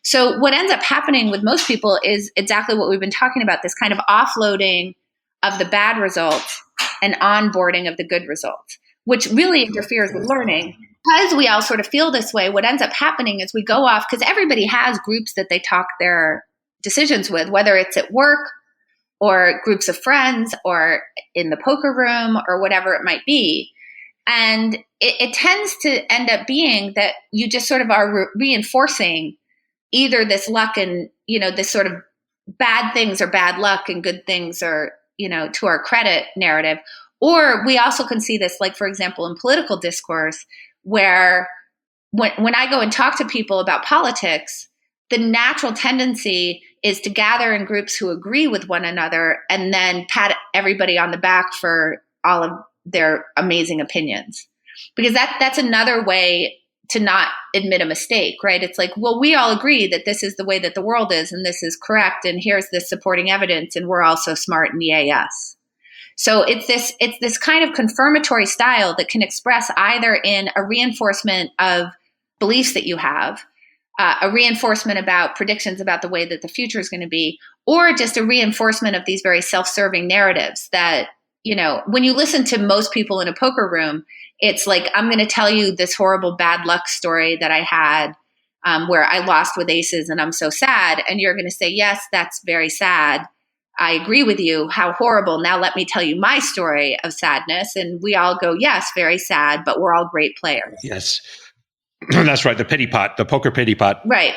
So what ends up happening with most people is exactly what we've been talking about, this kind of offloading of the bad results and onboarding of the good results, which really interferes with learning. Because we all sort of feel this way, what ends up happening is we go off, because everybody has groups that they talk their decisions with, whether it's at work or groups of friends or in the poker room or whatever it might be. And it tends to end up being that you just sort of are reinforcing either this luck and, this sort of bad things are bad luck and good things are, to our credit narrative, Or we also can see this, like, for example, in political discourse, where when I go and talk to people about politics, the natural tendency is to gather in groups who agree with one another and then pat everybody on the back for all of their amazing opinions. Because that's another way to not admit a mistake, right? It's like, well, we all agree that this is the way that the world is and this is correct, and here's this supporting evidence, and we're all so smart, and yay us. So it's this kind of confirmatory style that can express either in a reinforcement of beliefs that you have, a reinforcement about predictions about the way that the future is going to be, or just a reinforcement of these very self-serving narratives that, when you listen to most people in a poker room, it's like, I'm going to tell you this horrible bad luck story that I had where I lost with aces and I'm so sad. And you're going to say, yes, that's very sad. I agree with you. How horrible. Now let me tell you my story of sadness. And we all go, yes, very sad, but we're all great players. Yes. That's right. The pity pot, the poker pity pot. Right.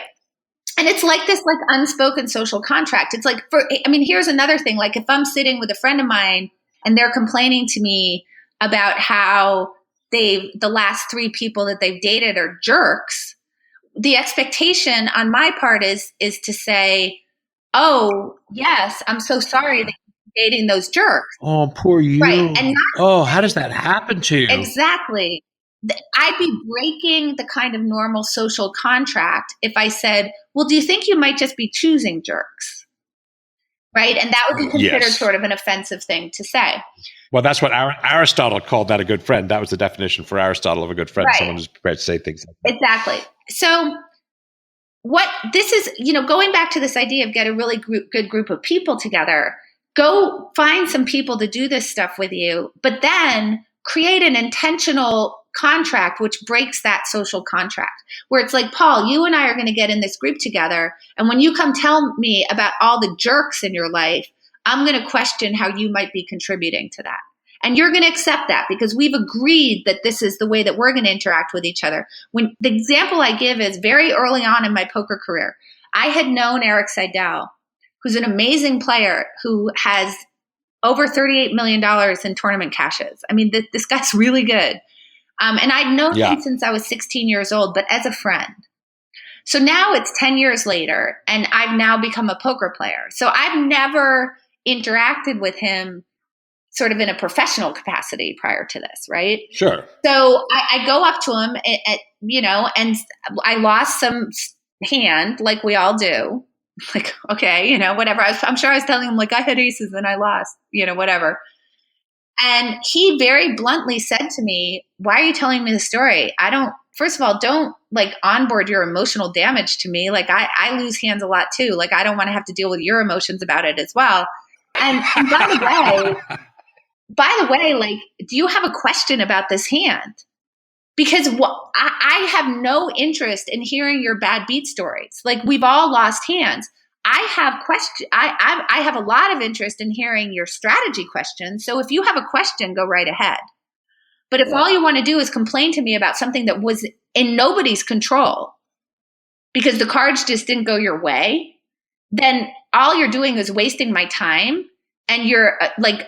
And it's like this unspoken social contract. It's like, here's another thing. Like, if I'm sitting with a friend of mine and they're complaining to me about how the last 3 people that they've dated are jerks, the expectation on my part is to say, oh, yes, I'm so sorry that you're dating those jerks. Oh, poor you. Right. And how does that happen to you? Exactly. I'd be breaking the kind of normal social contract if I said, well, do you think you might just be choosing jerks? Right. And that would be considered sort of an offensive thing to say. Well, that's what Aristotle called that a good friend. That was the definition for Aristotle of a good friend. Right. Someone who's prepared to say things like that. Exactly. So what this is, going back to this idea of get a really good group of people together, go find some people to do this stuff with you, but then create an intentional contract which breaks that social contract, where it's like, Paul, you and I are going to get in this group together, and when you come tell me about all the jerks in your life, I'm going to question how you might be contributing to that. And you're going to accept that because we've agreed that this is the way that we're going to interact with each other. When the example I give is very early on in my poker career, I had known Eric Seidel, who's an amazing player who has over $38 million in tournament cashes. I mean, this guy's really good. And I'd known him since I was 16 years old, but as a friend. So now it's 10 years later, and I've now become a poker player. So I've never interacted with him sort of in a professional capacity prior to this, right? Sure. So I go up to him, and I lost some hand, like we all do. Like, okay, whatever. I'm sure I was telling him, like, I had aces and I lost, whatever. And he very bluntly said to me, why are you telling me the story? First of all, don't onboard your emotional damage to me. Like, I lose hands a lot too. Like, I don't want to have to deal with your emotions about it as well. And by the way, do you have a question about this hand? Because I have no interest in hearing your bad beat stories. Like, we've all lost hands. I have a lot of interest in hearing your strategy questions. So if you have a question, go right ahead. But if all you want to do is complain to me about something that was in nobody's control because the cards just didn't go your way, then all you're doing is wasting my time and you're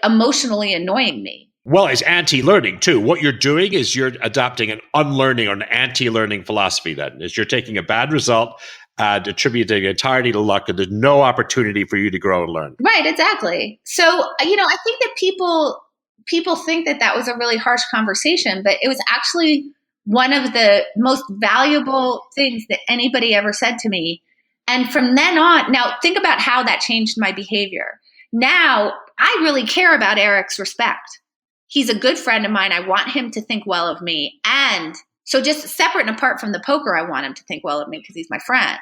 emotionally annoying me. Well, it's anti-learning too. What you're doing is you're adopting an unlearning or an anti-learning philosophy then. Is you're taking a bad result and attributing entirety to luck, and there's no opportunity for you to grow and learn. Right, exactly. So, I think that people think that was a really harsh conversation, but it was actually one of the most valuable things that anybody ever said to me. And from then on, now think about how that changed my behavior. Now, I really care about Eric's respect. He's a good friend of mine. I want him to think well of me. And so just separate and apart from the poker, I want him to think well of me because he's my friend.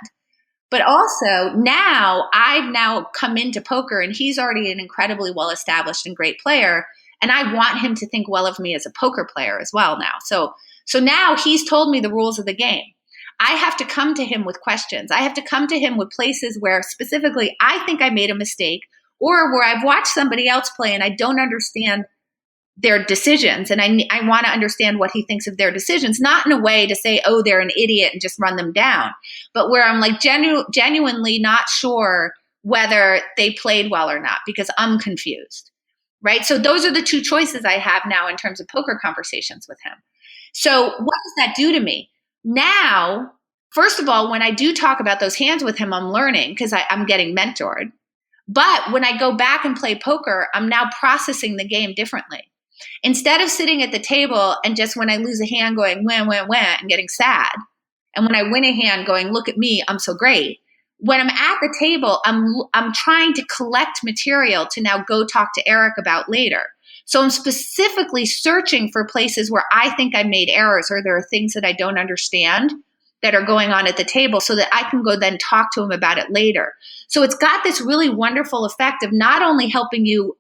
But also I've now come into poker and he's already an incredibly well-established and great player. And I want him to think well of me as a poker player as well now. So now he's told me the rules of the game. I have to come to him with questions. I have to come to him with places where specifically I think I made a mistake or where I've watched somebody else play and I don't understand their decisions. And I want to understand what he thinks of their decisions, not in a way to say, oh, they're an idiot and just run them down, but where I'm genuinely not sure whether they played well or not because I'm confused. right? So those are the two choices I have now in terms of poker conversations with him. So what does that do to me? Now, first of all, when I do talk about those hands with him, I'm learning because I'm getting mentored. But when I go back and play poker, I'm now processing the game differently. Instead of sitting at the table and just when I lose a hand going, wah, wah, wah, and getting sad. And when I win a hand going, look at me, I'm so great. When I'm at the table, I'm trying to collect material to now go talk to Eric about later. So I'm specifically searching for places where I think I made errors or there are things that I don't understand that are going on at the table so that I can go then talk to him about it later. So it's got this really wonderful effect of not only helping you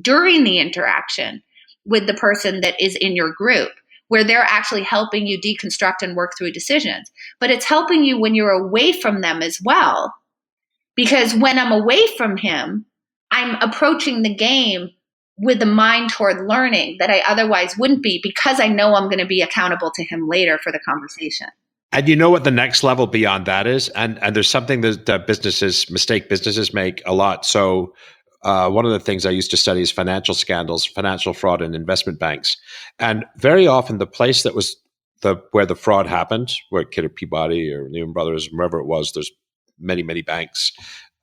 during the interaction with the person that is in your group, where they're actually helping you deconstruct and work through decisions, but it's helping you when you're away from them as well. Because when I'm away from him, I'm approaching the game with a mind toward learning that I otherwise wouldn't be because I know I'm going to be accountable to him later for the conversation. And you know what the next level beyond that is? And there's something that businesses make a lot. So one of the things I used to study is financial scandals, financial fraud in investment banks. And very often the place that was where the fraud happened, where Kidder Peabody or Lehman Brothers, wherever it was, there's many, many banks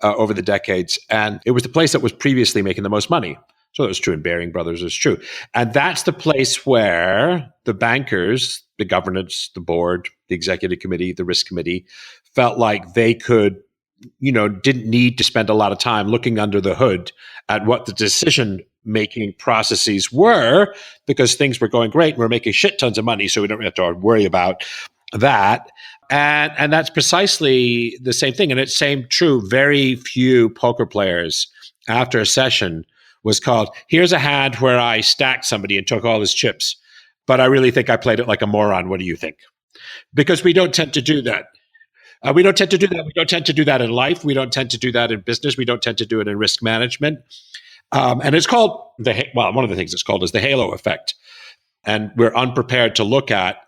over the decades. And it was the place that was previously making the most money. So it was true in Baring Brothers, it's true. And that's the place where the bankers, the governance, the board, the executive committee, the risk committee felt like they could, didn't need to spend a lot of time looking under the hood at what the decision-making processes were because things were going great and we're making shit tons of money, so we don't have to worry about that. And that's precisely the same thing. And it's true. Very few poker players after a session was called, here's a hand where I stacked somebody and took all his chips, but I really think I played it like a moron. What do you think? Because we don't tend to do that. We don't tend to do that. We don't tend to do that in life. We don't tend to do that in business. We don't tend to do it in risk management. And it's called one of the things it's called is the halo effect. And we're unprepared to look at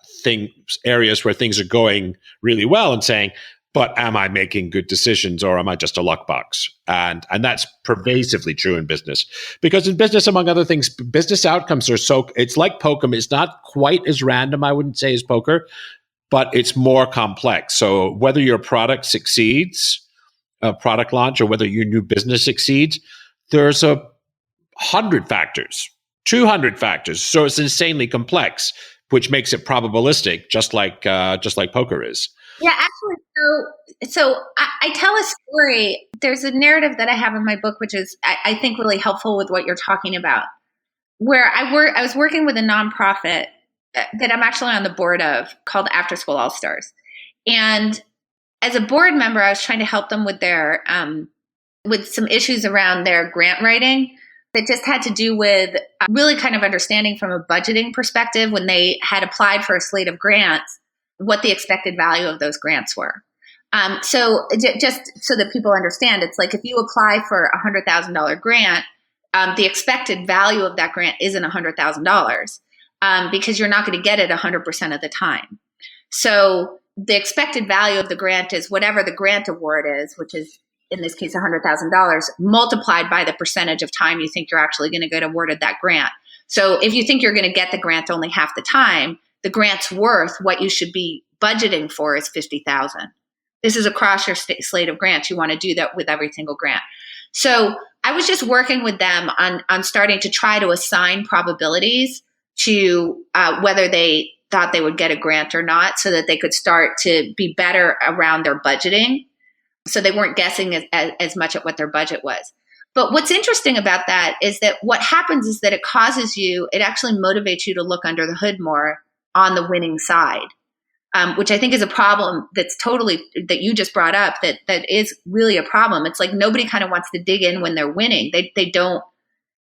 areas where things are going really well and saying, but am I making good decisions or am I just a luck box? And that's pervasively true in business. Because in business, among other things, business outcomes it's like poker. It's not quite as random, I wouldn't say, as poker, but it's more complex. So whether your product succeeds, a product launch, or whether your new business succeeds, there's 100 factors, 200 factors. So it's insanely complex, which makes it probabilistic, just like poker is. Yeah, actually, so I tell a story. There's a narrative that I have in my book, which is, I think, really helpful with what you're talking about, where I was working with a nonprofit that I'm actually on the board of called After School All Stars. And as a board member, I was trying to help them with their, with some issues around their grant writing that just had to do with really kind of understanding from a budgeting perspective when they had applied for a slate of grants, what the expected value of those grants were. So just so that people understand, it's like if you apply for a $100,000 grant, the expected value of that grant isn't $100,000 because you're not going to get it 100% of the time. So the expected value of the grant is whatever the grant award is, which is in this case $100,000, multiplied by the percentage of time you think you're actually going to get awarded that grant. So if you think you're going to get the grant only half the time, the grant's worth, what you should be budgeting for, is $50,000. This is across your slate of grants. You want to do that with every single grant. So I was just working with them on starting to try to assign probabilities to whether they thought they would get a grant or not, so that they could start to be better around their budgeting. So they weren't guessing as much at what their budget was. But what's interesting about that is that what happens is that it actually motivates you to look under the hood more on the winning side, which I think is a problem that you just brought up, that is really a problem. It's like nobody kind of wants to dig in when they're winning. They don't,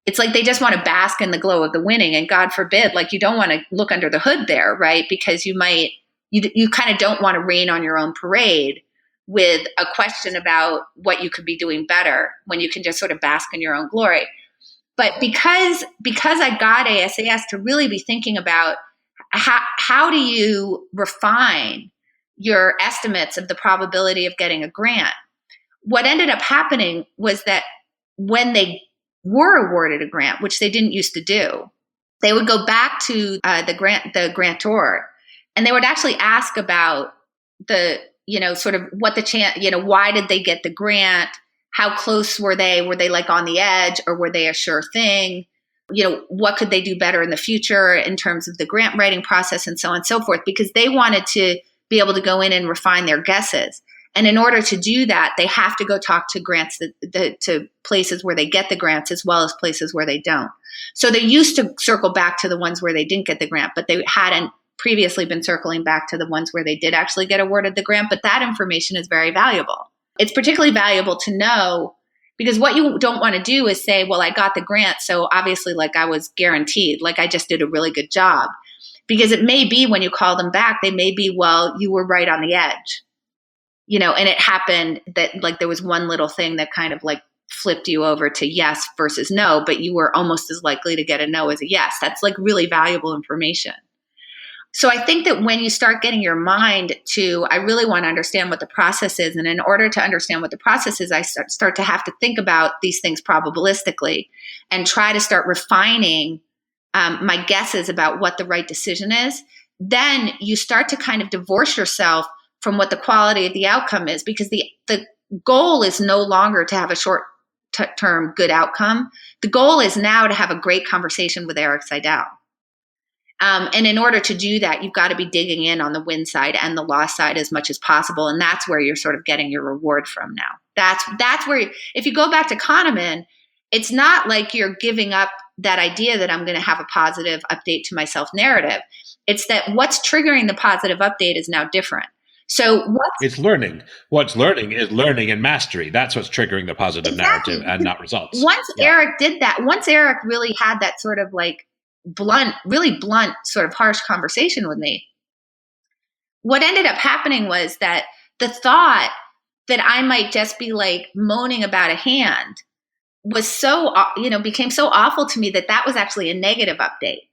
it's like they just want to bask in the glow of the winning. And God forbid, like you don't want to look under the hood there, right? Because you kind of don't want to rain on your own parade with a question about what you could be doing better when you can just sort of bask in your own glory. But because I got ASAS to really be thinking about how do you refine your estimates of the probability of getting a grant, what ended up happening was that when they were awarded a grant, which they didn't used to do, they would go back to the grantor, and they would actually ask about the, sort of what the chance, why did they get the grant? How close were they? Were they like on the edge, or were they a sure thing? What could they do better in the future in terms of the grant writing process and so on and so forth, because they wanted to be able to go in and refine their guesses. And in order to do that, they have to go talk to to places where they get the grants as well as places where they don't. So they used to circle back to the ones where they didn't get the grant, but they hadn't previously been circling back to the ones where they did actually get awarded the grant. But that information is very valuable. It's particularly valuable to know, because what you don't want to do is say, well, I got the grant, so obviously like I was guaranteed, like I just did a really good job. Because it may be when you call them back, they may be, well, you were right on the edge, and it happened that like there was one little thing that kind of like flipped you over to yes versus no, but you were almost as likely to get a no as a yes. That's like really valuable information. So I think that when you start getting your mind to, I really want to understand what the process is. And in order to understand what the process is, I start to have to think about these things probabilistically and try to start refining my guesses about what the right decision is. Then you start to kind of divorce yourself from what the quality of the outcome is, because the goal is no longer to have a short-term good outcome. The goal is now to have a great conversation with Eric Seidel. And in order to do that, you've got to be digging in on the win side and the loss side as much as possible. And that's where you're sort of getting your reward from now. That's where, if you go back to Kahneman, it's not like you're giving up that idea that I'm going to have a positive update to myself narrative. It's that what's triggering the positive update is now different. So it's learning. What's learning is learning and mastery. That's what's triggering the positive narrative and not results. Once Eric did that, once Eric really had that sort of like really blunt, sort of harsh conversation with me, what ended up happening was that the thought that I might just be like moaning about a hand was so, became so awful to me that was actually a negative update,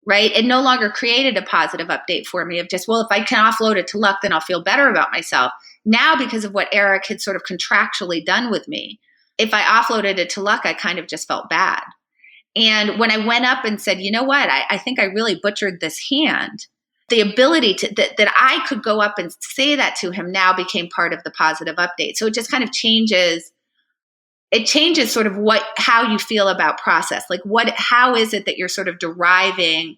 right? It no longer created a positive update for me of just, well, if I can offload it to luck, then I'll feel better about myself. Now, because of what Eric had sort of contractually done with me, if I offloaded it to luck, I kind of just felt bad. And when I went up and said, you know what, I think I really butchered this hand, the ability to that I could go up and say that to him now became part of the positive update. So it just kind of changes. It changes sort of how you feel about process. Like how is it that you're sort of deriving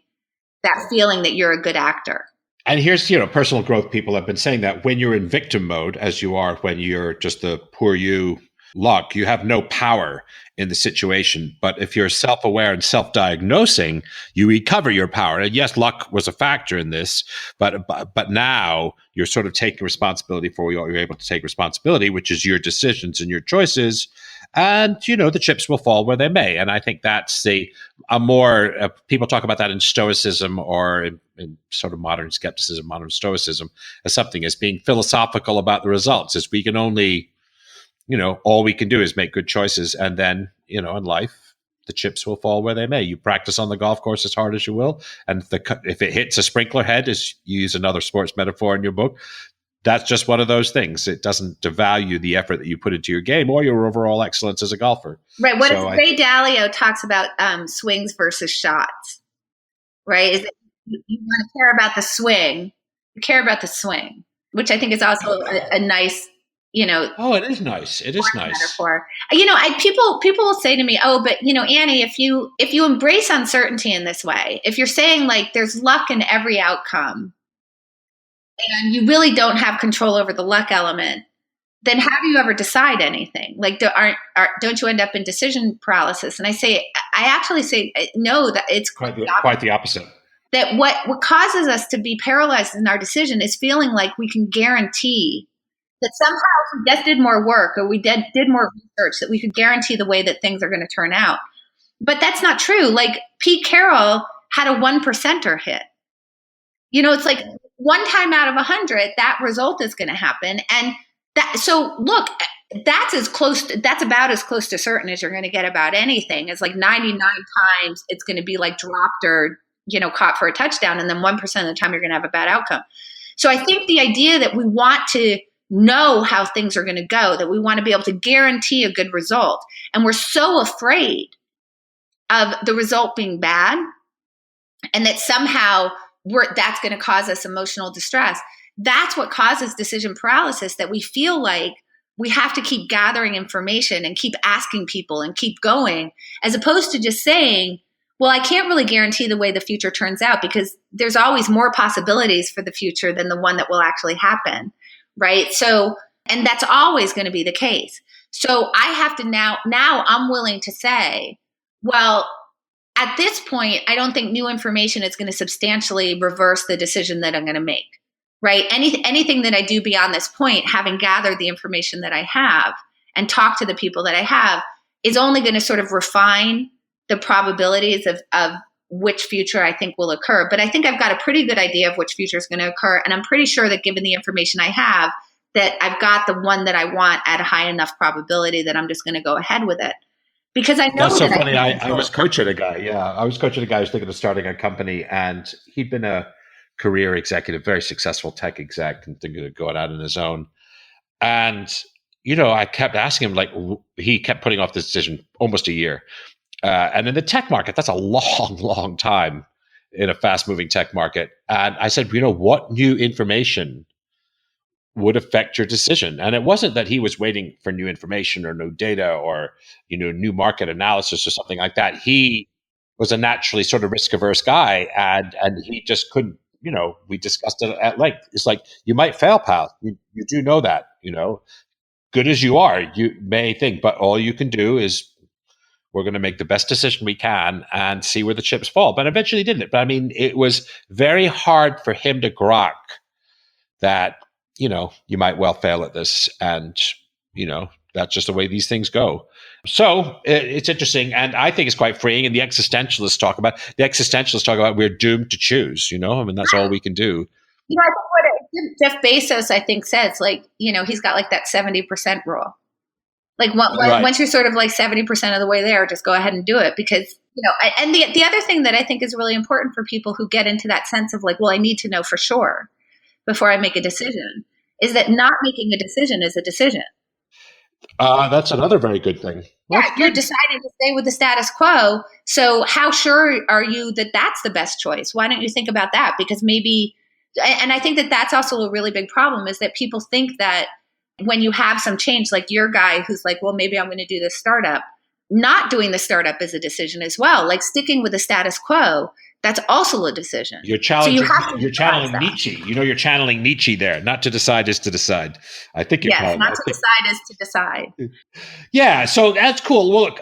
that feeling that you're a good actor? And here's, personal growth people have been saying that when you're in victim mode, as you are when you're just the poor you luck, you have no power in the situation. But if you're self-aware and self-diagnosing, you recover your power. And yes, luck was a factor in this, but now you're sort of taking responsibility for what you're able to take responsibility, which is your decisions and your choices. And, the chips will fall where they may. And I think that's people talk about that in Stoicism or in sort of modern skepticism, modern Stoicism, as something as being philosophical about the results, as we can only, all we can do is make good choices. And then, in life, the chips will fall where they may. You practice on the golf course as hard as you will. And if it hits a sprinkler head, as you use another sports metaphor in your book, that's just one of those things. It doesn't devalue the effort that you put into your game or your overall excellence as a golfer. Right. Ray Dalio talks about swings versus shots, right? Is that you want to care about the swing. You care about the swing, which I think is also a nice, Oh, it is nice. It is nice. Metaphor. People will say to me, oh, but Annie, if you embrace uncertainty in this way, if you're saying like there's luck in every outcome and you really don't have control over the luck element, then how do you ever decide anything? Like, don't you end up in decision paralysis? And I actually say no, that it's quite the opposite. That what causes us to be paralyzed in our decision is feeling like we can guarantee that somehow if we just did more work or we did more research, that we could guarantee the way that things are going to turn out. But that's not true. Like Pete Carroll had a 1%er hit. It's like one time out of 100, that result is going to happen. And so look, that's about as close to certain as you're going to get about anything. It's like 99 times it's going to be like dropped or, caught for a touchdown. And then 1% of the time you're going to have a bad outcome. So I think the idea that we want to know how things are going to go, that we want to be able to guarantee a good result. And we're so afraid of the result being bad, and that somehow that's going to cause us emotional distress. That's what causes decision paralysis, that we feel like we have to keep gathering information and keep asking people and keep going, as opposed to just saying, well, I can't really guarantee the way the future turns out because there's always more possibilities for the future than the one that will actually happen, right? So, and that's always going to be the case. So I have to now I'm willing to say, well, at this point, I don't think new information is going to substantially reverse the decision that I'm going to make, right? Anything that I do beyond this point, having gathered the information that I have and talked to the people that I have, is only going to sort of refine the probabilities of which future I think will occur. But I think I've got a pretty good idea of which future is going to occur. And I'm pretty sure that given the information I have, that I've got the one that I want at a high enough probability that I'm just going to go ahead with it. Because I know that's so funny. I was coaching a guy. Yeah, I was coaching a guy who's thinking of starting a company, and he'd been a career executive, very successful tech exec, and thinking of going out on his own. And I kept asking him, like, he kept putting off this decision almost a year. And in the tech market, that's a long, long time in a fast-moving tech market. And I said, what new information would affect your decision? And it wasn't that he was waiting for new information or new data or, new market analysis or something like that. He was a naturally sort of risk-averse guy, and he just couldn't, we discussed it at length. It's like, you might fail, pal. You do know that, good as you are, you may think, but all you can do is, we're going to make the best decision we can and see where the chips fall. But eventually didn't. But I mean, it was very hard for him to grok that, you might well fail at this. And, that's just the way these things go. So it's interesting. And I think it's quite freeing. And the existentialists talk about we're doomed to choose, that's all we can do. I think what Jeff Bezos, I think, says, like, he's got like that 70% rule. Like Right. Once you're sort of like 70% of the way there, just go ahead and do it. Because, and the other thing that I think is really important for people who get into that sense of like, well, I need to know for sure before I make a decision, is that not making a decision is a decision. That's another very good thing. Yeah, you're deciding to stay with the status quo. So how sure are you that that's the best choice? Why don't you think about that? Because maybe, and I think that that's also a really big problem, is that people think that when you have some change, like your guy who's like, well, maybe I'm going to do this startup, not doing the startup is a decision as well. Like sticking with the status quo, that's also a decision. You're channeling Nietzsche. You're channeling Nietzsche there. Not to decide is to decide. I think you're not to decide is to decide. Yeah, so that's cool. Well, look,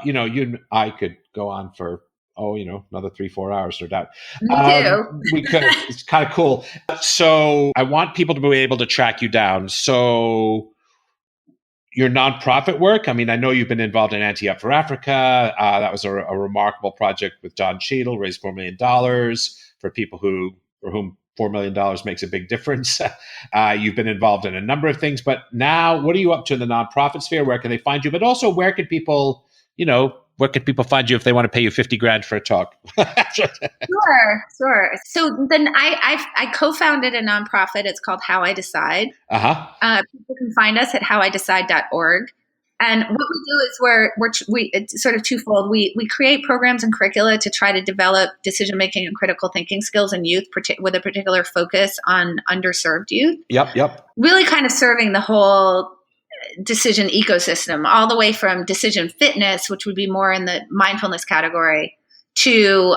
you and I could go on for another 3-4 hours, no doubt. Me too. We could. It's kind of cool. So I want people to be able to track you down. So your nonprofit work, I mean, I know you've been involved in Anti-Up for Africa. That was a remarkable project with Don Cheadle, raised $4 million for people for whom $4 million makes a big difference. You've been involved in a number of things, but now what are you up to in the nonprofit sphere? Where can they find you? But also, where can people, where can people find you if they want to pay you $50,000 for a talk? Sure. So then I co-founded a nonprofit. It's called How I Decide. People can find us at howidecide.org. And what we do is it's sort of twofold. We create programs and curricula to try to develop decision-making and critical thinking skills in youth, with a particular focus on underserved youth. Yep. Really kind of serving the whole decision ecosystem, all the way from decision fitness, which would be more in the mindfulness category, to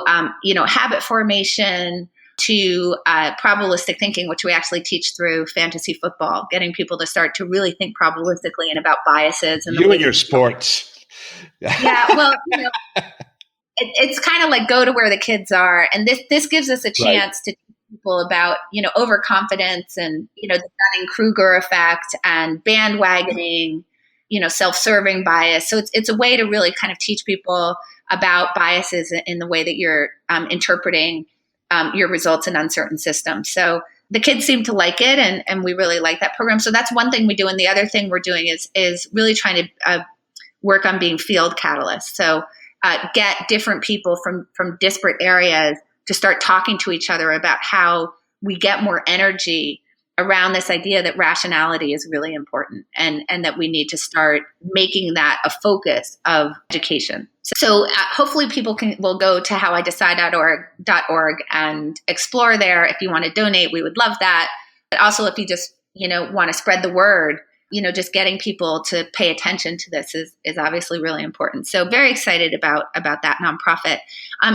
habit formation, to probabilistic thinking, which we actually teach through fantasy football, getting people to start to really think probabilistically and about biases. And you and your sports. Yeah, well, it's kind of like go to where the kids are, and this gives us a chance to people about, overconfidence and, the Dunning-Kruger effect and bandwagoning, self-serving bias. So it's a way to really kind of teach people about biases in the way that you're interpreting your results in uncertain systems. So the kids seem to like it, and we really like that program. So that's one thing we do. And the other thing we're doing is really trying to work on being field catalysts. So get different people from disparate areas to start talking to each other about how we get more energy around this idea that rationality is really important and that we need to start making that a focus of education. So hopefully people will go to howidecide.org and explore there. If you want to donate, we would love that. But also if you just, want to spread the word, just getting people to pay attention to this is obviously really important. So very excited about that nonprofit.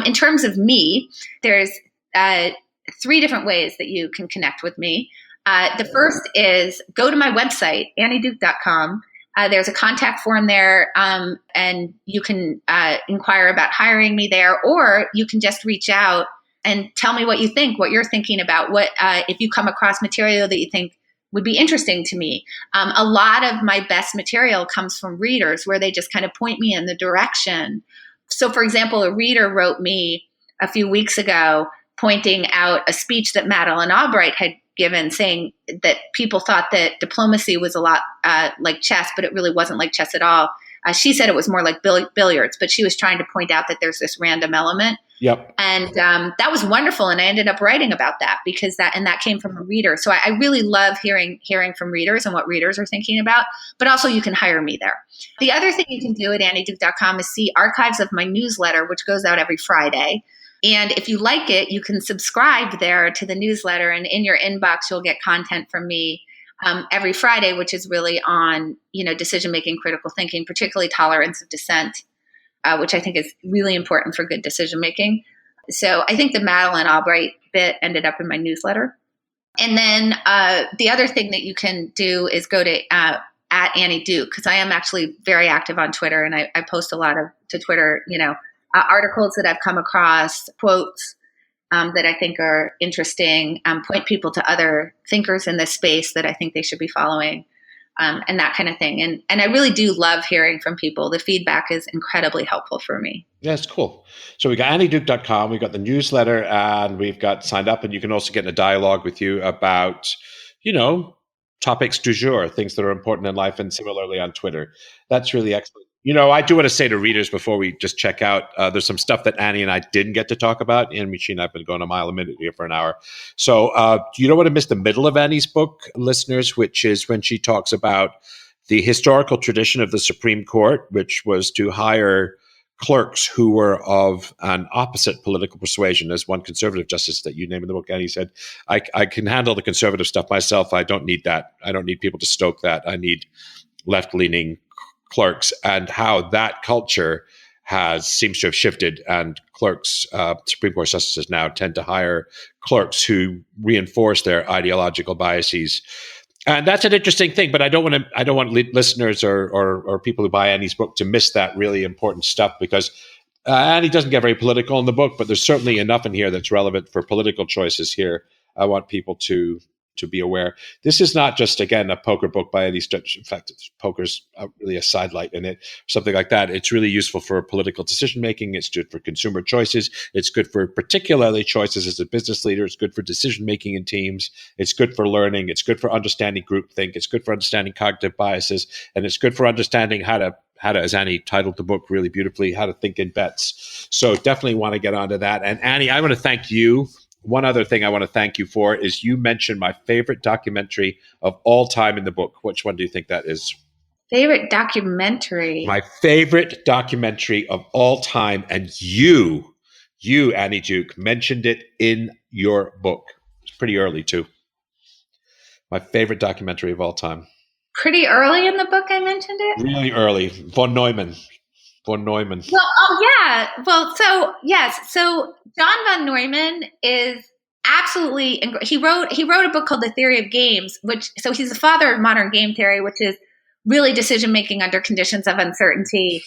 In terms of me, there's 3 different ways that you can connect with me. The first is go to my website, annieduke.com. There's a contact form there, and you can inquire about hiring me there, or you can just reach out and tell me what you think, what you're thinking about, what if you come across material that you think would be interesting to me. A lot of my best material comes from readers where they just kind of point me in the direction. So, for example, a reader wrote me a few weeks ago pointing out a speech that Madeleine Albright had given, saying that people thought that diplomacy was a lot like chess, but it really wasn't like chess at all. She said it was more like billiards, but she was trying to point out that there's this random element. Yep. And that was wonderful. And I ended up writing about that because that came from a reader. So I really love hearing from readers and what readers are thinking about, but also you can hire me there. The other thing you can do at annieduke.com is see archives of my newsletter, which goes out every Friday. And if you like it, you can subscribe there to the newsletter, and in your inbox, you'll get content from me every Friday, which is really on, decision-making, critical thinking, particularly tolerance of dissent, which I think is really important for good decision-making. So I think the Madeleine Albright bit ended up in my newsletter. And then the other thing that you can do is go to at Annie Duke, because I am actually very active on Twitter, and I post a lot to Twitter, articles that I've come across, quotes that I think are interesting, point people to other thinkers in this space that I think they should be following, and that kind of thing. And I really do love hearing from people. The feedback is incredibly helpful for me. Yeah, it's cool. So we got annieduke.com, we've got the newsletter, and we've got signed up, and you can also get in a dialogue with you about, topics du jour, things that are important in life, and similarly on Twitter. That's really excellent. I do want to say to readers before we just check out, there's some stuff that Annie and I didn't get to talk about. And Michi and I have been going a mile a minute here for an hour. So you don't want to miss the middle of Annie's book, listeners, which is when she talks about the historical tradition of the Supreme Court, which was to hire clerks who were of an opposite political persuasion. As one conservative justice that you name in the book, Annie said, I can handle the conservative stuff myself. I don't need that. I don't need people to stoke that. I need left-leaning clerks, and how that culture seems to have shifted, and clerks, Supreme Court justices now tend to hire clerks who reinforce their ideological biases. And that's an interesting thing, but I don't want listeners or people who buy Annie's book to miss that really important stuff, because Annie doesn't get very political in the book, but there's certainly enough in here that's relevant for political choices here. I want people to be aware. This is not just, again, a poker book by any stretch. In fact, poker's really a sidelight in it, something like that. It's really useful for political decision-making. It's good for consumer choices. It's good for particularly choices as a business leader. It's good for decision-making in teams. It's good for learning. It's good for understanding groupthink. It's good for understanding cognitive biases. And it's good for understanding how to, as Annie titled the book really beautifully, how to think in bets. So definitely want to get onto that. And Annie, I want to thank you. One other thing I want to thank you for is you mentioned my favorite documentary of all time in the book. Which one do you think that is? Favorite documentary? My favorite documentary of all time. And you, Annie Duke, mentioned it in your book. It's pretty early, too. My favorite documentary of all time. Pretty early in the book I mentioned it? Really early. Von Neumann. Well, yeah. Well, so yes. So John von Neumann is absolutely. He wrote a book called The Theory of Games, so he's the father of modern game theory, which is really decision making under conditions of uncertainty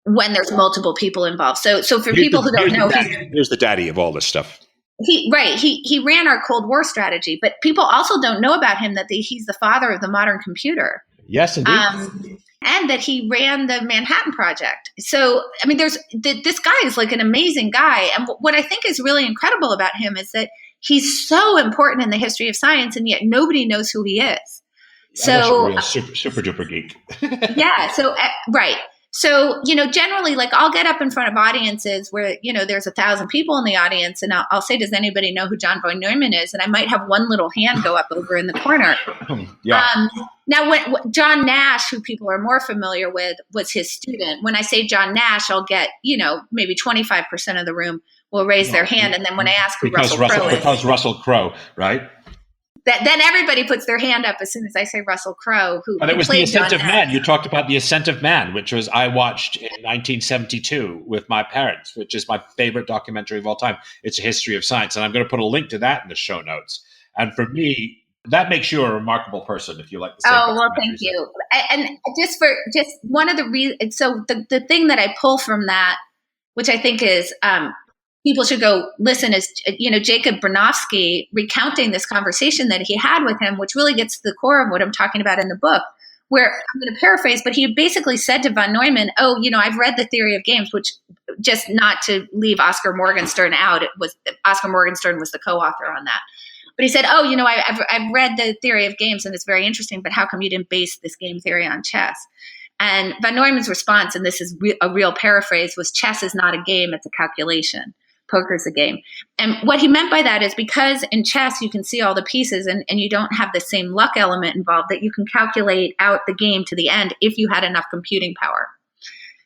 when there's multiple people involved. So for people who don't know, here's the daddy of all this stuff. He ran our Cold War strategy, but people also don't know about him that he's the father of the modern computer. Yes, indeed. And that he ran the Manhattan Project. So, I mean, this guy is like an amazing guy. And what I think is really incredible about him is that he's so important in the history of science, and yet nobody knows who he is. So, super duper geek. Yeah. So, right. So, generally, like I'll get up in front of audiences where, there's 1,000 people in the audience, and I'll say, does anybody know who John von Neumann is? And I might have one little hand go up over in the corner. Yeah. Now, when John Nash, who people are more familiar with, was his student. When I say John Nash, I'll get, maybe 25% of the room will raise their hand. And then when I ask who Russell Crowe is. Because Russell Crowe, right? Then everybody puts their hand up as soon as I say Russell Crowe. But it was The Ascent of Man. You talked about The Ascent of Man, which was I watched in 1972 with my parents, which is my favorite documentary of all time. It's a history of science, and I'm going to put a link to that in the show notes. And for me, that makes you a remarkable person if you like the same. Oh, well, thank you. And just one of the reasons, so the thing that I pull from that, which I think is people should go listen, is, Jacob Bronowski recounting this conversation that he had with him, which really gets to the core of what I'm talking about in the book, where I'm going to paraphrase, but he basically said to von Neumann, I've read The Theory of Games, which, just not to leave Oscar Morgenstern out, Oscar Morgenstern was the co-author on that. But he said, I've read The Theory of Games and it's very interesting, but how come you didn't base this game theory on chess? And von Neumann's response, and this is a real paraphrase, was chess is not a game, it's a calculation. Poker's a game. And what he meant by that is because in chess you can see all the pieces and you don't have the same luck element involved, that you can calculate out the game to the end if you had enough computing power.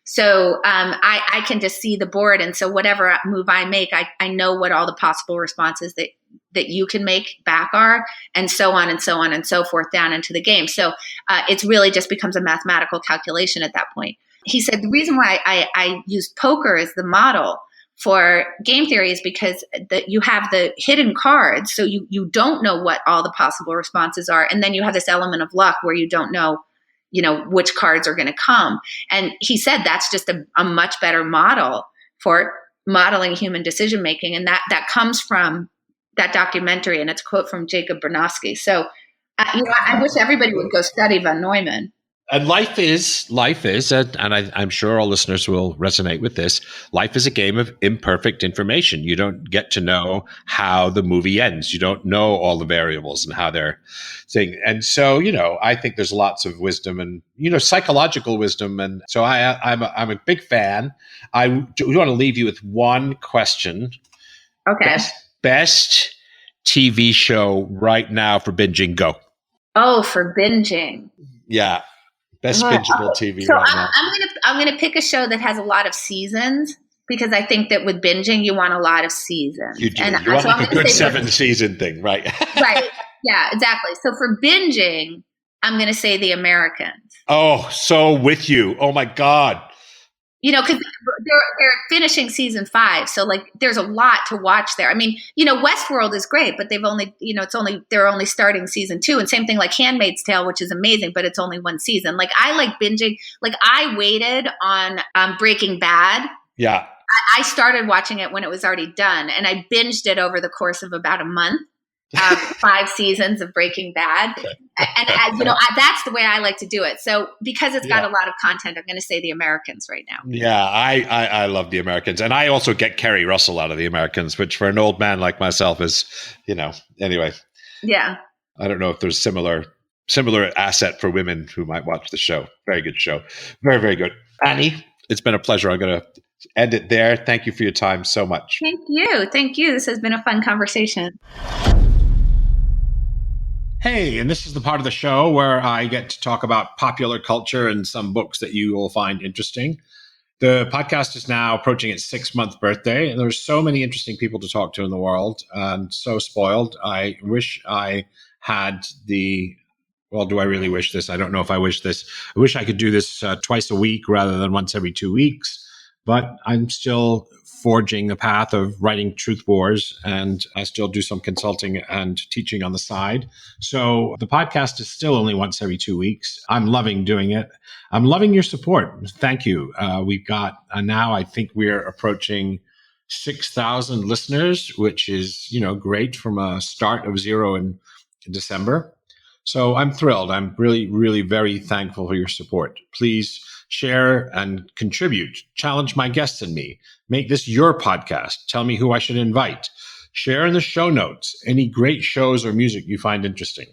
So I can just see the board. And so whatever move I make, I know what all the possible responses that you can make back are, and so on and so on and so forth down into the game. So it's really just becomes a mathematical calculation at that point. He said the reason why I used poker as the model for game theory is because you have the hidden cards. So you don't know what all the possible responses are. And then you have this element of luck where you don't know, which cards are going to come. And he said that's just a much better model for modeling human decision-making. And that comes from that documentary. And it's a quote from Jacob Bronowski. So, I wish everybody would go study von Neumann. And life is, and I'm sure all listeners will resonate with this, life is a game of imperfect information. You don't get to know how the movie ends. You don't know all the variables and how they're saying. And so, I think there's lots of wisdom and, psychological wisdom. And so I'm a big fan. I want to leave you with one question. Okay. Best TV show right now for binging, go. Oh, for binging. Yeah. Best bingeable TV so right now. I'm gonna pick a show that has a lot of seasons because I think that with binging you want a lot of seasons. You do. You want like a good 7-season thing, right? Right. Yeah, exactly. So for binging, I'm gonna say The Americans. Oh, so with you. Oh my God. Because they're finishing season 5, so like there's a lot to watch there. I mean, Westworld is great, but they've only, they're only starting season 2, and same thing like Handmaid's Tale, which is amazing, but it's only one season. Like I like binging. Like I waited on Breaking Bad. Yeah, I started watching it when it was already done, and I binged it over the course of about a month. 5 seasons of Breaking Bad, and that's the way I like to do it. So because it's got a lot of content, I'm going to say The Americans right now. Yeah, I love The Americans, and I also get Kerry Russell out of The Americans, which for an old man like myself is, anyway. Yeah, I don't know if there's similar asset for women who might watch the show. Very good show, very, very good. Annie, it's been a pleasure. I'm going to end it there. Thank you for your time so much. Thank you. This has been a fun conversation. Hey, and this is the part of the show where I get to talk about popular culture and some books that you will find interesting. The podcast is now approaching its 6-month birthday, and there's so many interesting people to talk to in the world, and so spoiled. I wish I had do I really wish this? I don't know if I wish this. I wish I could do this twice a week rather than once every 2 weeks, but I'm still forging the path of writing Truth Wars, and I still do some consulting and teaching on the side. So the podcast is still only once every 2 weeks. I'm loving doing it. I'm loving your support. Thank you. We've got now, I think we're approaching 6,000 listeners, which is, great from a start of 0 in December. So I'm thrilled. I'm really, really very thankful for your support. Please share and contribute. Challenge my guests and me. Make this your podcast. Tell me who I should invite. Share in the show notes any great shows or music you find interesting.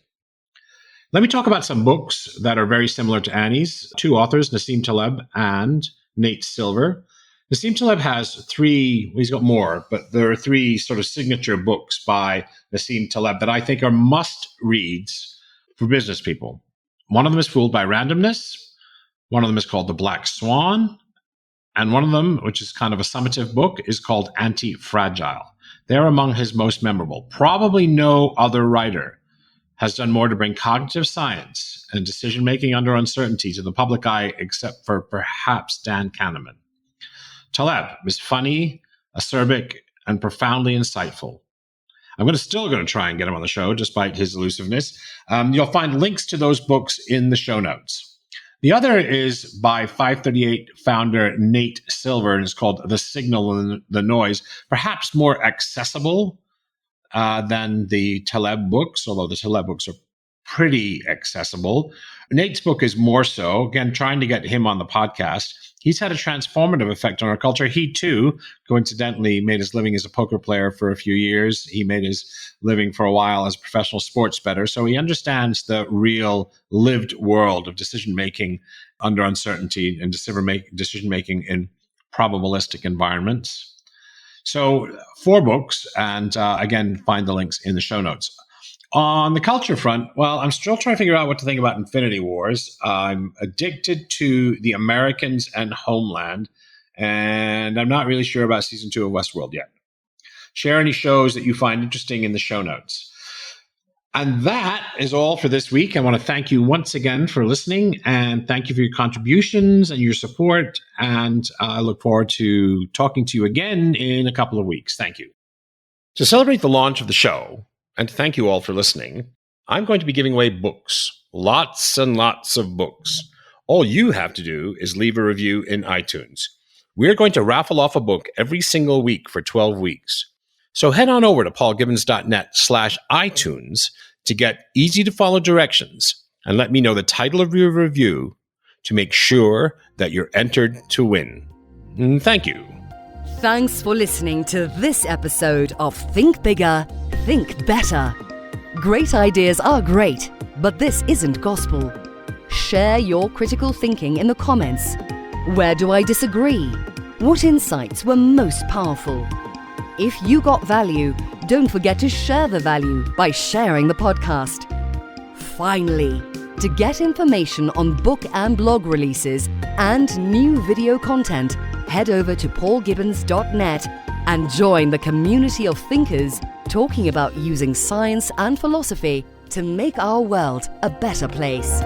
Let me talk about some books that are very similar to Annie's. Two authors, Nassim Taleb and Nate Silver. Nassim Taleb has three, he's got more, but there are three sort of signature books by Nassim Taleb that I think are must reads for business people. One of them is Fooled by Randomness. One of them is called The Black Swan. And one of them, which is kind of a summative book, is called Anti-Fragile. They're among his most memorable. Probably no other writer has done more to bring cognitive science and decision-making under uncertainty to the public eye, except for perhaps Dan Kahneman. Taleb is funny, acerbic, and profoundly insightful. I'm still going to try and get him on the show, despite his elusiveness. You'll find links to those books in the show notes. The other is by 538 founder Nate Silver, and it's called The Signal and the Noise, perhaps more accessible than the Taleb books, although the Taleb books are pretty accessible. Nate's book is more so, again, trying to get him on the podcast. He's had a transformative effect on our culture. He, too, coincidentally, made his living as a poker player for a few years. He made his living for a while as a professional sports bettor. So he understands the real lived world of decision-making under uncertainty and decision-making in probabilistic environments. So 4 books, and again, find the links in the show notes. On the culture front, well, I'm still trying to figure out what to think about Infinity Wars. I'm addicted to The Americans and Homeland, and I'm not really sure about season 2 of Westworld yet. Share any shows that you find interesting in the show notes. And that is all for this week. I want to thank you once again for listening, and thank you for your contributions and your support. And I look forward to talking to you again in a couple of weeks. Thank you. To celebrate the launch of the show, and thank you all for listening, I'm going to be giving away books. Lots and lots of books. All you have to do is leave a review in iTunes. We're going to raffle off a book every single week for 12 weeks. So head on over to paulgibbons.net/iTunes to get easy-to-follow directions and let me know the title of your review to make sure that you're entered to win. Thank you. Thanks for listening to this episode of Think Bigger, Think Better. Great ideas are great, but this isn't gospel. Share your critical thinking in the comments. Where do I disagree? What insights were most powerful? If you got value, don't forget to share the value by sharing the podcast. Finally, to get information on book and blog releases and new video content, head over to paulgibbons.net and join the community of thinkers talking about using science and philosophy to make our world a better place.